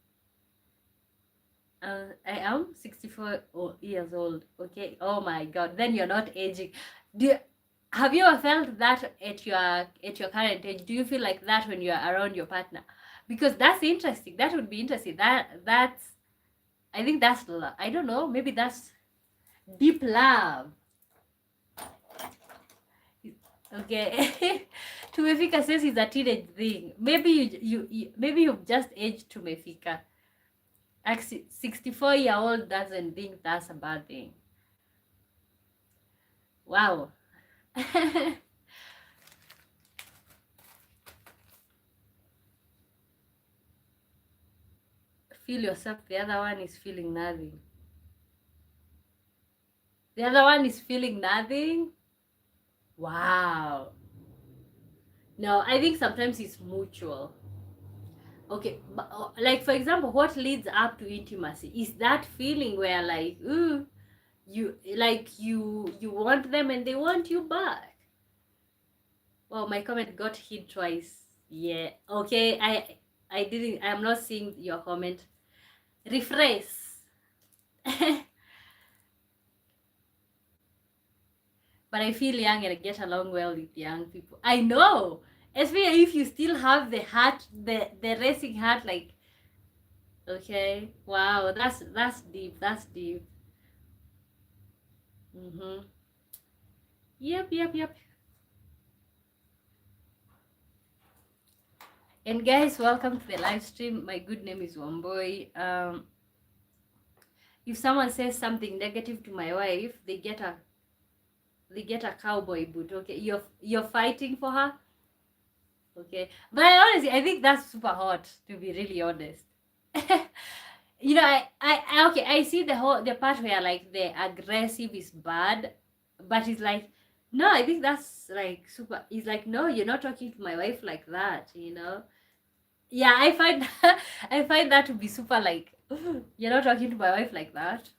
I am 64 years old. Okay. Oh my God. Then you're not aging. Do you, have you ever felt that at your current age? Do you feel like that when you're around your partner? Because that's interesting. That would be interesting. That's I think that's I don't know. Maybe that's deep love. Okay. Tumefika says it's a teenage thing. Maybe maybe you've just aged Tumefika. Like 64-year-old doesn't think that's a bad thing. Wow. Feel yourself. The other one is feeling nothing. The other one is feeling nothing. Wow. No, I think sometimes it's mutual. Okay, but, like for example, what leads up to intimacy is that feeling where like, ooh, you want them and they want you back. Well, my comment got hit twice. Yeah. Okay, I didn't. I'm not seeing your comment. Refresh. But I feel young and I get along well with young people. I know. Especially if you still have the heart, the racing heart, like, okay, wow, that's deep. That's deep. Mm-hmm. Yep. And guys, welcome to the live stream. My good name is Wamboy. If someone says something negative to my wife, they get a cowboy boot. Okay, you're fighting for her. Okay, but I think that's super hot, to be really honest. Okay, I see the part where like the aggressive is bad, but it's like, no, I think that's like super. It's like, no, you're not talking to my wife like that. Yeah, I find I find that to be super like You're not talking to my wife like that.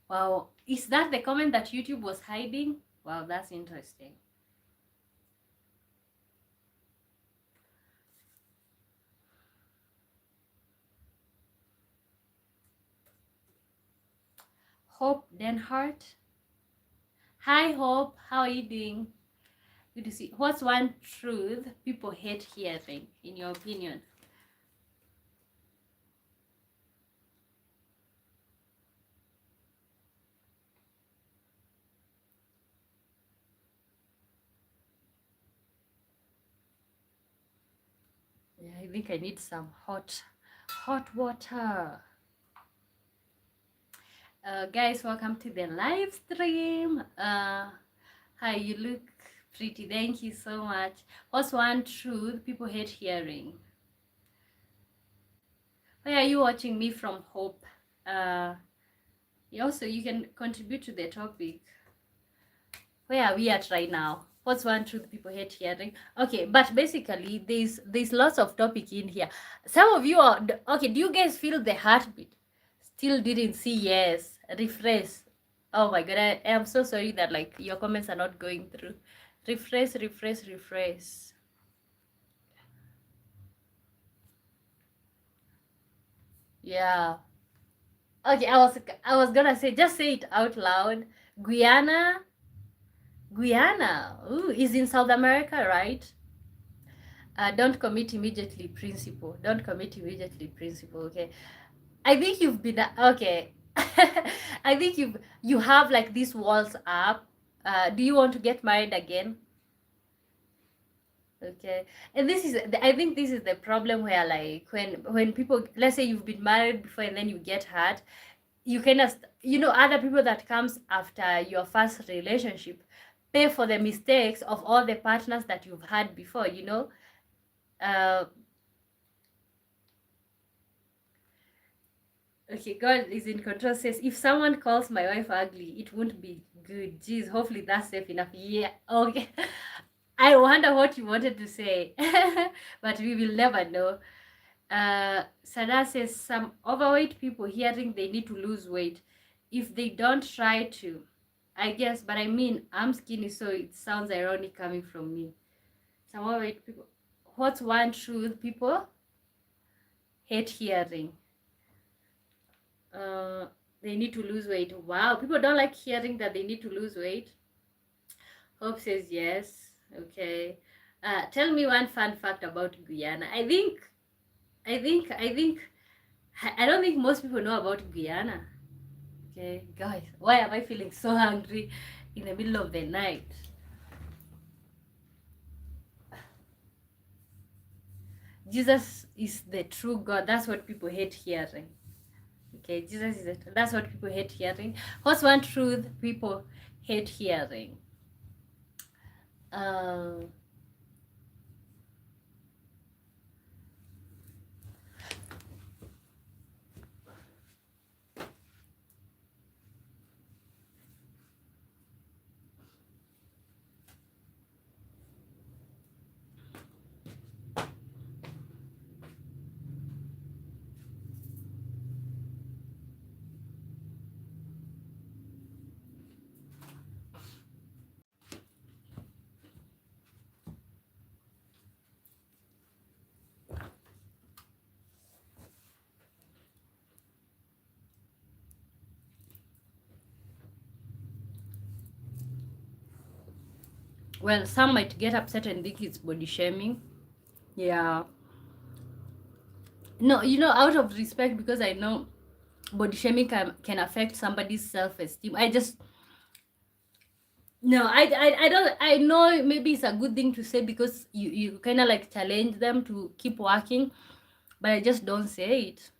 Wow, is that the comment that YouTube was hiding? Wow, that's interesting. Hope Denhart. Hi, Hope. How are you doing? Good to see. What's one truth people hate hearing, in your opinion? Yeah, I think I need some hot water. Guys, welcome to the live stream. Hi, you look pretty. Thank you so much. What's one truth people hate hearing? Where are you watching me from, Hope? Also, you can contribute to the topic. Where are we at right now? What's one truth people hate hearing? Okay, but basically, there's lots of topic in here. Some of you are okay. Do you guys feel the heartbeat? Still didn't see yes. Refresh. Oh my god, I am so sorry that like your comments are not going through. Refresh, refresh, refresh. Yeah. Okay, I was gonna say, just say it out loud. Guyana. Guyana. Ooh, is in South America, right? Don't commit immediately, principle. Don't commit immediately, principle. Okay. I think you've been okay. I think you have like these walls up. Do you want to get married again? Okay. And this is I think this is the problem where like when people, let's say you've been married before and then you get hurt, you kind of other people that comes after your first relationship pay for the mistakes of all the partners that you've had before. uh Okay, God is in control says, if someone calls my wife ugly, it won't be good. Jeez, hopefully that's safe enough. Yeah, okay. I wonder what you wanted to say, but we will never know. Sada says, some overweight people hearing they need to lose weight. If they don't try to, I guess, but I mean, I'm skinny, so it sounds ironic coming from me. Some overweight people. What's one truth people hate hearing? uh, they need to lose weight. Wow, people don't like hearing that they need to lose weight. Hope says yes. Okay. Tell me one fun fact about Guyana. I don't think most people know about Guyana. Okay, guys, why am I feeling so hungry in the middle of the night? Jesus is the true God. That's what people hate hearing. Okay, Jesus is it. That's what people hate hearing. What's one truth people hate hearing? Um, well, some might get upset and think it's body shaming. Yeah. No, out of respect, because I know body shaming can affect somebody's self-esteem. I just no, I don't. I know maybe it's a good thing to say because you kind of like challenge them to keep working, but I just don't say it.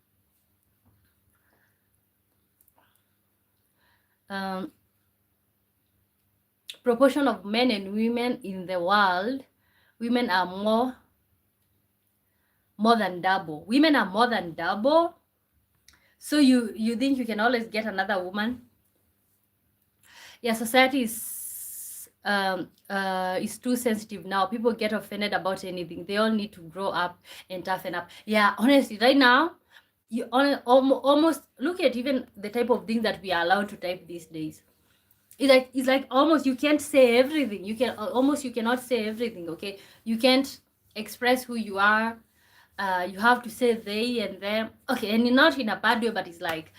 Um, proportion of men and women in the world, women are more than double. Women are more than double. So you think you can always get another woman? Yeah, society is too sensitive now. People get offended about anything. They all need to grow up and toughen up. Yeah, honestly, right now, you almost look at even the type of things that we are allowed to type these days. It's like almost you can't say everything. You cannot say everything. Okay, you can't express who you are. You have to say they and them. Okay, and not in a bad way, but it's like,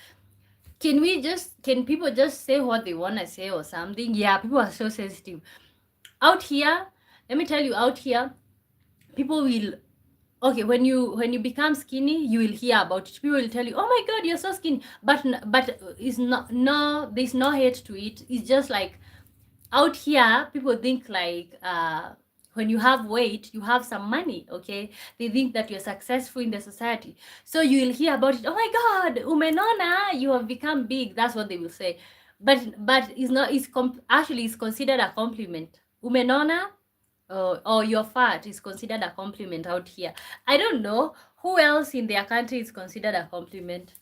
can people just say what they want to say or something? Yeah, people are so sensitive out here. Let me tell you, out here, people will, okay, when you become skinny, you will hear about it. People will tell you, oh my god, you're so skinny, but it's not, no, there's no hate to it. It's just like, out here people think like, when you have weight, you have some money. Okay, they think that you're successful in the society, so you will hear about it. Oh my god, umenona, you have become big. That's what they will say. But it's not, actually it's considered a compliment. Umenona, or you're fat is considered a compliment out here. I don't know who else in their country is considered a compliment.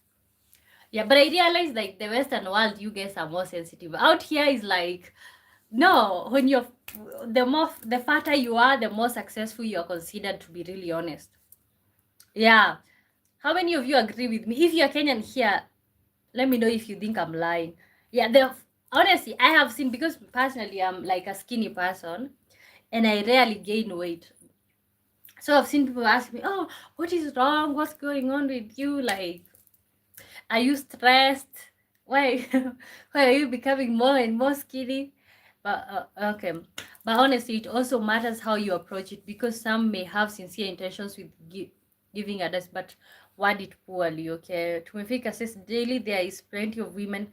Yeah, but I realize like the Western world, you guys are more sensitive. Out here is like, no, when you're the fatter you are, the more successful you are considered, to be really honest. Yeah. How many of you agree with me? If you're Kenyan here, let me know if you think I'm lying. Yeah, honestly, I have seen, because personally I'm like a skinny person and I rarely gain weight. So I've seen people ask me, oh, what is wrong? What's going on with you? Like, are you stressed? Why why are you becoming more and more skinny? But okay, but honestly, it also matters how you approach it, because some may have sincere intentions with giving others, but word it poorly. Okay, Tumefika says daily there is plenty of women.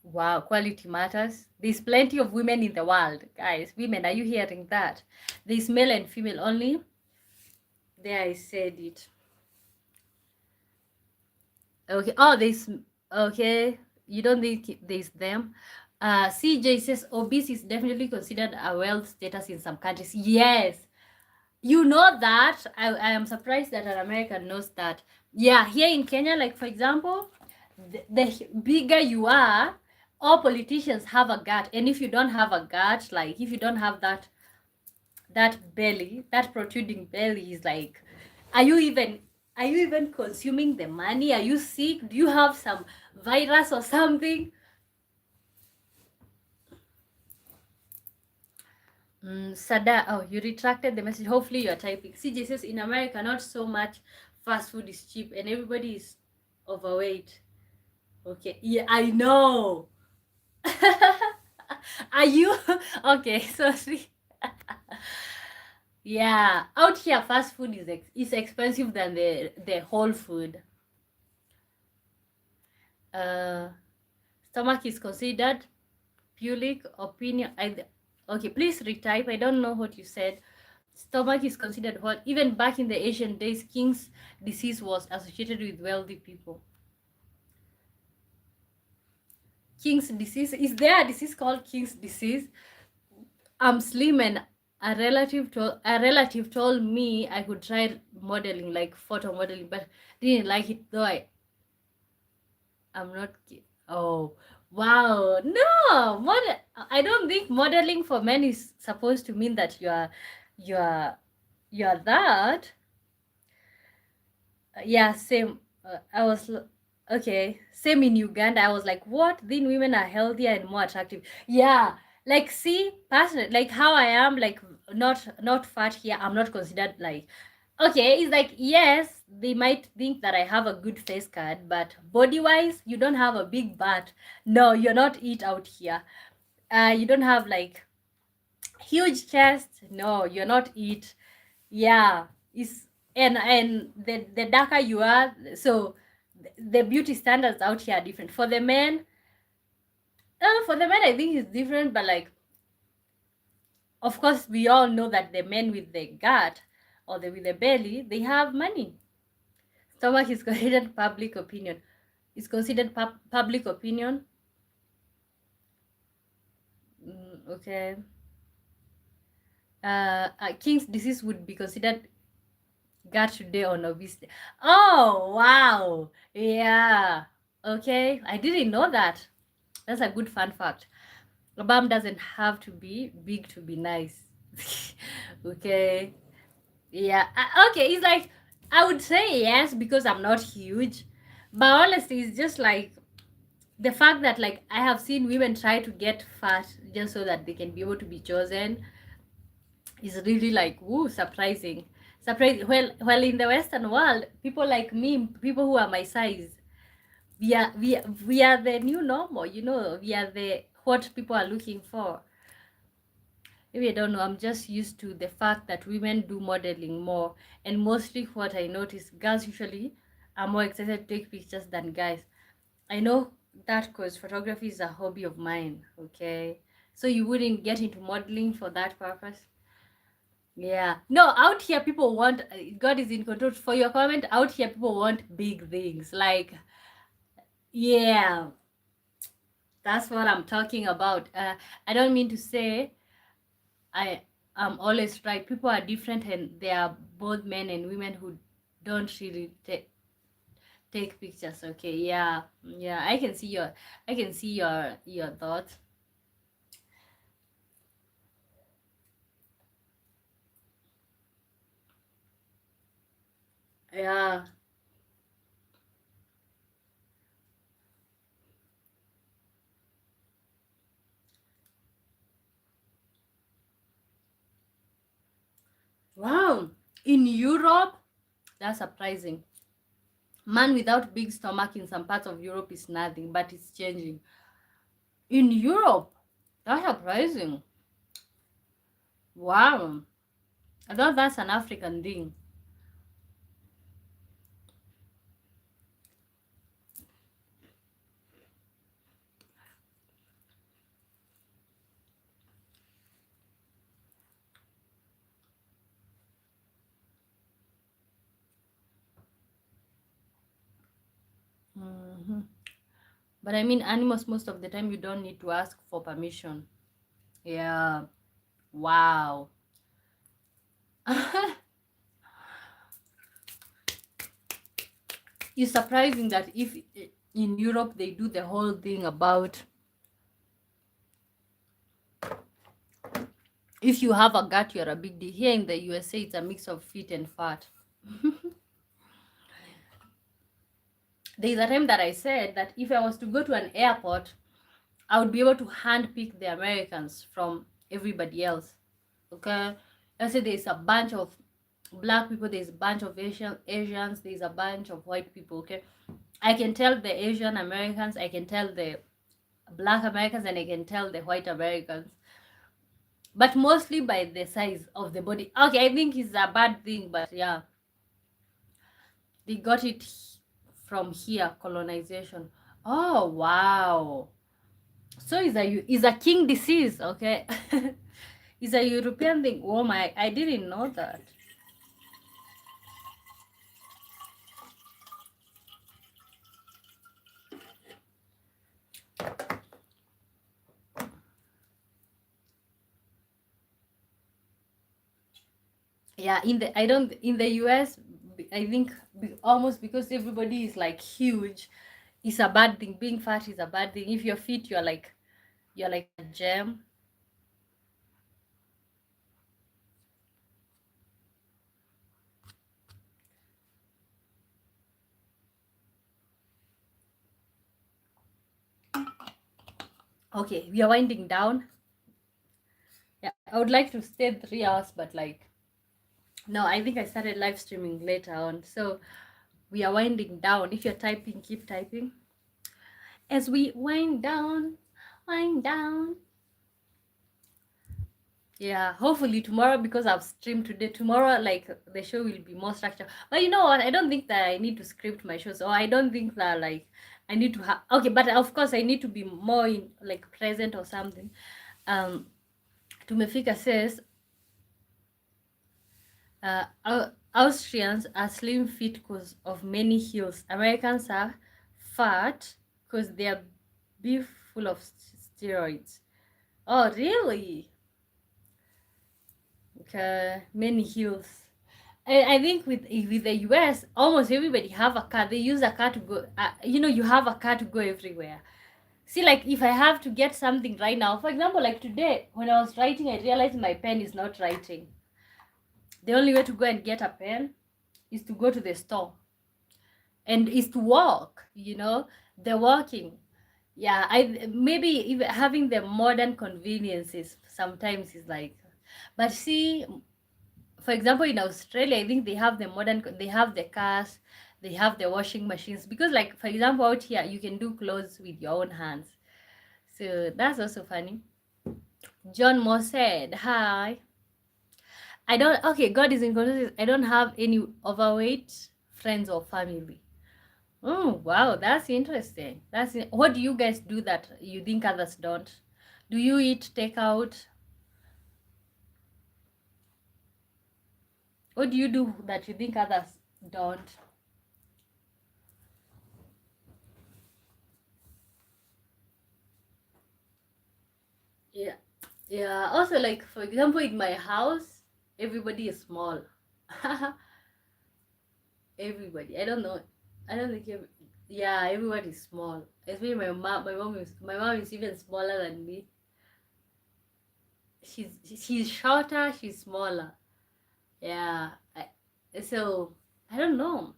Wow, quality matters. There's plenty of women in the world, guys. Women, are you hearing that? There's male and female only. There, I said it. Okay. Oh, there's, okay. You don't think there's them. CJ says obese is definitely considered a wealth status in some countries. Yes, you know that. I am surprised that an American knows that. Yeah, here in Kenya, like for example, the bigger you are, all politicians have a gut, and if you don't have a gut, like if you don't have that belly, that protruding belly, is like, are you even consuming the money? Are you sick? Do you have some virus or something? Sada, oh, you retracted the message. Hopefully you're typing. CJ says in America, not so much. Fast food is cheap and everybody is overweight. Okay, yeah, I know. Are you okay? Sorry. Yeah, out here fast food is expensive than the whole food. Stomach is considered public opinion. Okay, please retype. I don't know what you said. Stomach is considered what? Even back in the ancient days, king's disease was associated with wealthy people. King's disease? Is there a disease called king's disease? I'm slim, and a relative told me I could try modeling, like photo modeling, but didn't like it though. I'm not. Oh, wow. No, I don't think modeling for men is supposed to mean that you're that. Yeah, same. I was okay. Same in Uganda. I was like, what? Then women are healthier and more attractive. Yeah, like see, passionate. Like how I am, like not fat here. I'm not considered like. Okay, it's like, yes, they might think that I have a good face card, but body wise, you don't have a big butt. No, you're not it out here. You don't have like huge chest. No, you're not it. Yeah, it's, and the darker you are, so the beauty standards out here are different. For the men I think it's different, but like, of course we all know that the men with the gut or with the belly, they have money. Stomach is considered public opinion. It's considered public opinion. Okay. King's disease would be considered gut today on obesity. Oh wow. Yeah. Okay. I didn't know that. That's a good fun fact. A bum doesn't have to be big to be nice. Okay. Yeah. Okay. It's like I would say yes because I'm not huge, but honestly, it's just like the fact that like I have seen women try to get fat just so that they can be able to be chosen is really like woo surprising. Surprising. Well, in the Western world, people like me, people who are my size, we are the new normal. You know, we are the what people are looking for. Maybe I don't know. I'm just used to the fact that women do modeling more, and mostly what I notice, girls usually are more excited to take pictures than guys. I know that because photography is a hobby of mine. Okay, so you wouldn't get into modeling for that purpose. Yeah. No, out here people want God is in control. For your comment, out here people want big things. Like, yeah, that's what I'm talking about. I don't mean to say I am always right. People are different and they are both men and women who don't really take pictures. Okay, yeah. Yeah, I can see your thoughts. Yeah. Wow. In Europe, that's surprising. Man without big stomach in some parts of Europe is nothing, but it's changing. In Europe, that's surprising. Wow. I thought that's an African thing. Hmm. But I mean, animals, most of the time, you don't need to ask for permission. Yeah. Wow. It's surprising that if in Europe they do the whole thing about if you have a gut, you're a big deal. Here in the USA, it's a mix of fit and fat. There's a time that I said that if I was to go to an airport, I would be able to handpick the Americans from everybody else. Okay, let's say there's a bunch of black people, there's a bunch of Asians, there's a bunch of white people. Okay, I can tell the Asian Americans, I can tell the black Americans, and I can tell the white Americans, but mostly by the size of the body. Okay, I think it's a bad thing, but yeah, they got it from here, colonization. Oh wow. So is a king disease, okay? It's a European thing. Oh my, I didn't know that. Yeah, I don't in the US, I think almost because everybody is like huge, it's a bad thing. Being fat is a bad thing. If you're fit, you're like a gem. Okay, we are winding down. Yeah, I would like to stay 3 hours, but like no, I think I started live streaming later on. So we are winding down. If you're typing, keep typing. As we wind down. Yeah, hopefully tomorrow because I've streamed today. Tomorrow, like the show will be more structured. But you know what? I don't think that I need to script my show. So I don't think that like I need to have okay, but of course I need to be more in like present or something. Um Tumefika says Austrians are slim fit because of many hills. Americans are fat because they are beef full of steroids. Oh, really? Okay, many hills. I think with the US, almost everybody have a car. They use a car to go. You have a car to go everywhere. See, like if I have to get something right now, for example, like today when I was writing, I realized my pen is not writing. The only way to go and get a pen is to go to the store and is to walk. The walking. Yeah, I maybe even having the modern conveniences sometimes is like, but see, for example, in Australia, I think they have the cars, they have the washing machines, because like for example out here you can do clothes with your own hands. So that's also funny. John Moore said, "Hi, I don't. Okay, God is in control. I don't have any overweight friends or family." Oh wow, that's interesting. What do you guys do that you think others don't? Do you eat takeout? What do you do that you think others don't? Yeah. Yeah. Also, like for example, in my house, everybody is small. Everybody. I don't know. I don't think. Yeah, everybody is small. Especially my mom. My mom is even smaller than me. She's shorter. She's smaller. Yeah. So I don't know.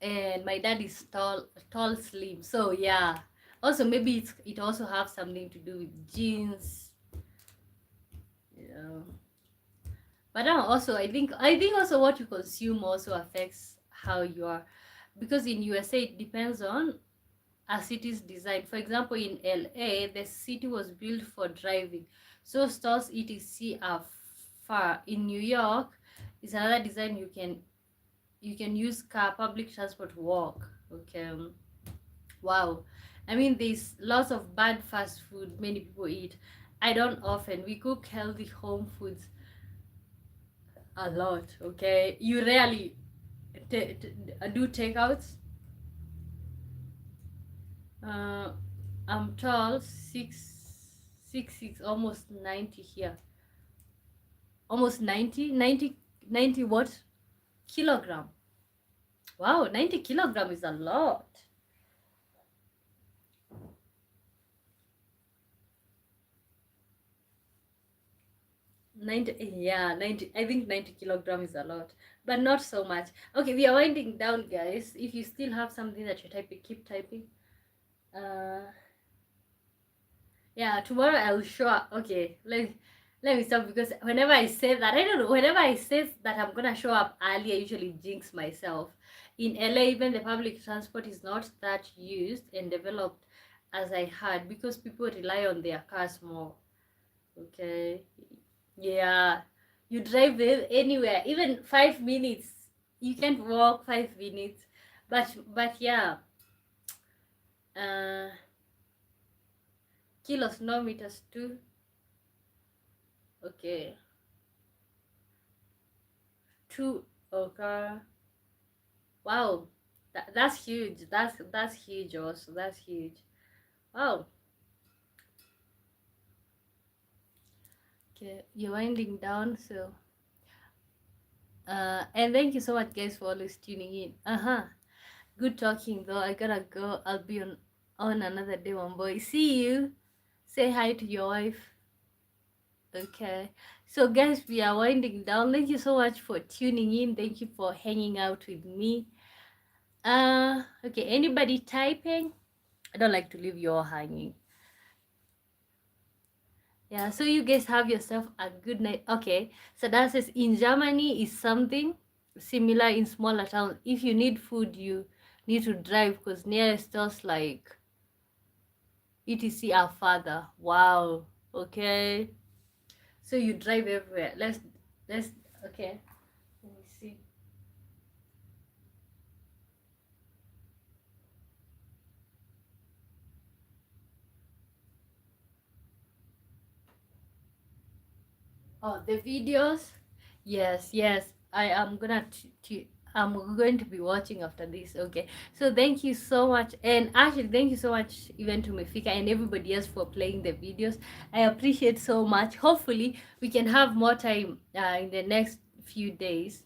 And my dad is tall, slim. So yeah. Also, maybe it also have something to do with genes. Yeah. But also, I think also what you consume also affects how you are, because in USA it depends on a city's design. For example, in LA, the city was built for driving, so stores etc are far. In New York, it's another design. You can use car, public transport, walk. Okay. Wow. I mean, there's lots of bad fast food many people eat. I don't often. We cook healthy home foods a lot. Okay, you rarely do takeouts. uh I'm tall, 6'6", almost 90 here. Almost 90 what kilogram. Wow, 90 kilogram is a lot. 90, yeah, 90. I think 90 kilogram is a lot, but not so much. Okay, we are winding down, guys. If you still have something that you're typing, keep typing. uh Yeah, tomorrow I'll show up. Okay, let me stop, because whenever I say that, I don't know. Whenever I say that I'm gonna show up early, I usually jinx myself. In LA, even the public transport is not that used and developed as I had, because people rely on their cars more. Okay, yeah, you drive anywhere, even 5 minutes. You can't walk 5 minutes, but yeah. Uh, Kilos, no meters too. Okay. Two. Okay. Wow. That's huge. That's huge also. That's huge. Wow. Okay, you're winding down, so and thank you so much guys for always tuning in. Good talking though. I gotta go. I'll be on another day, one boy. See you. Say hi to your wife. Okay. So guys, we are winding down. Thank you so much for tuning in. Thank you for hanging out with me. Okay, anybody typing? I don't like to leave you all hanging. Yeah, so you guys have yourself a good night. Okay, so that says in Germany is something similar in smaller towns. If you need food, you need to drive, because nearest stores like etc are farther. Wow. Okay, so you drive everywhere. Let's okay. Let me see. Oh, the videos. Yes, yes. I am gonna I'm going to be watching after this. Okay. So thank you so much. And actually, thank you so much even to Mefika and everybody else for playing the videos. I appreciate so much. Hopefully, we can have more time in the next few days.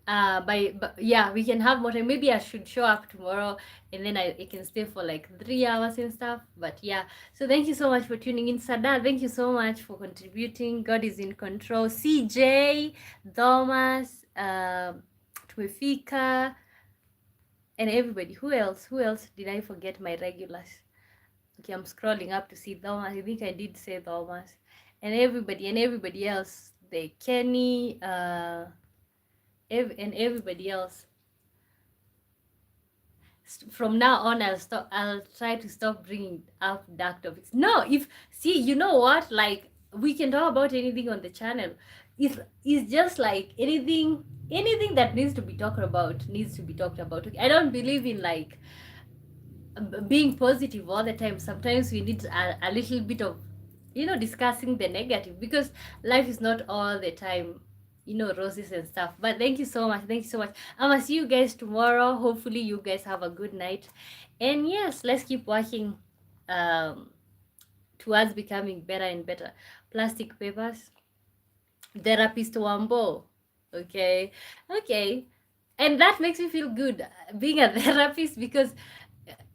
But yeah, we can have more time. Maybe I should show up tomorrow and then I can stay for like 3 hours and stuff. But yeah, so thank you so much for tuning in. Sada, thank you so much for contributing. God is in control. CJ, Thomas, Twefika, and everybody. Who else did I forget? My regulars. Okay, I'm scrolling up to see Thomas. I think I did say Thomas. And everybody else. The Kenny, and everybody else. From now on, I'll try to stop bringing up dark topics. No, if see, you know what, like, we can talk about anything on the channel. It's just like anything that needs to be talked about needs to be talked about. Okay? I don't believe in like being positive all the time. Sometimes we need a little bit of, discussing the negative, because life is not all the time, roses and stuff. But thank you so much. Thank you so much. I'm gonna see you guys tomorrow. Hopefully you guys have a good night. And yes, let's keep working um towards becoming better and better. Plastic papers, therapist Wambo. Okay. Okay. And that makes me feel good, being a therapist, because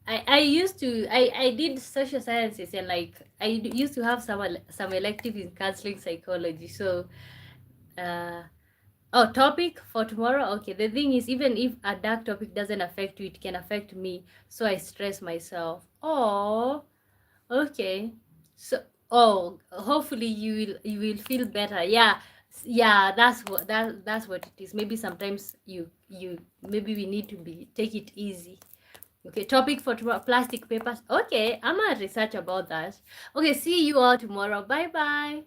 I used to I did social sciences, and like used to have some elective in counseling psychology. So uh oh, topic for tomorrow. Okay, the thing is, even if a dark topic doesn't affect you, it can affect me, so I stress myself. Oh, okay. So, oh, hopefully you will feel better. Yeah. Yeah, that's what it is. Maybe sometimes maybe we need to be take it easy. Okay, topic for tomorrow, plastic papers. Okay, I'm gonna research about that. Okay, see you all tomorrow. Bye bye.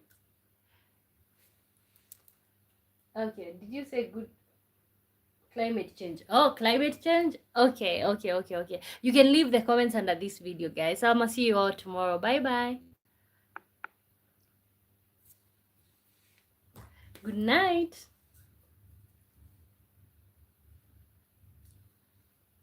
Okay, did you say good climate change? Oh, climate change? Okay, okay, okay, okay. You can leave the comments under this video, guys. I'm gonna see you all tomorrow. Bye bye. Good night.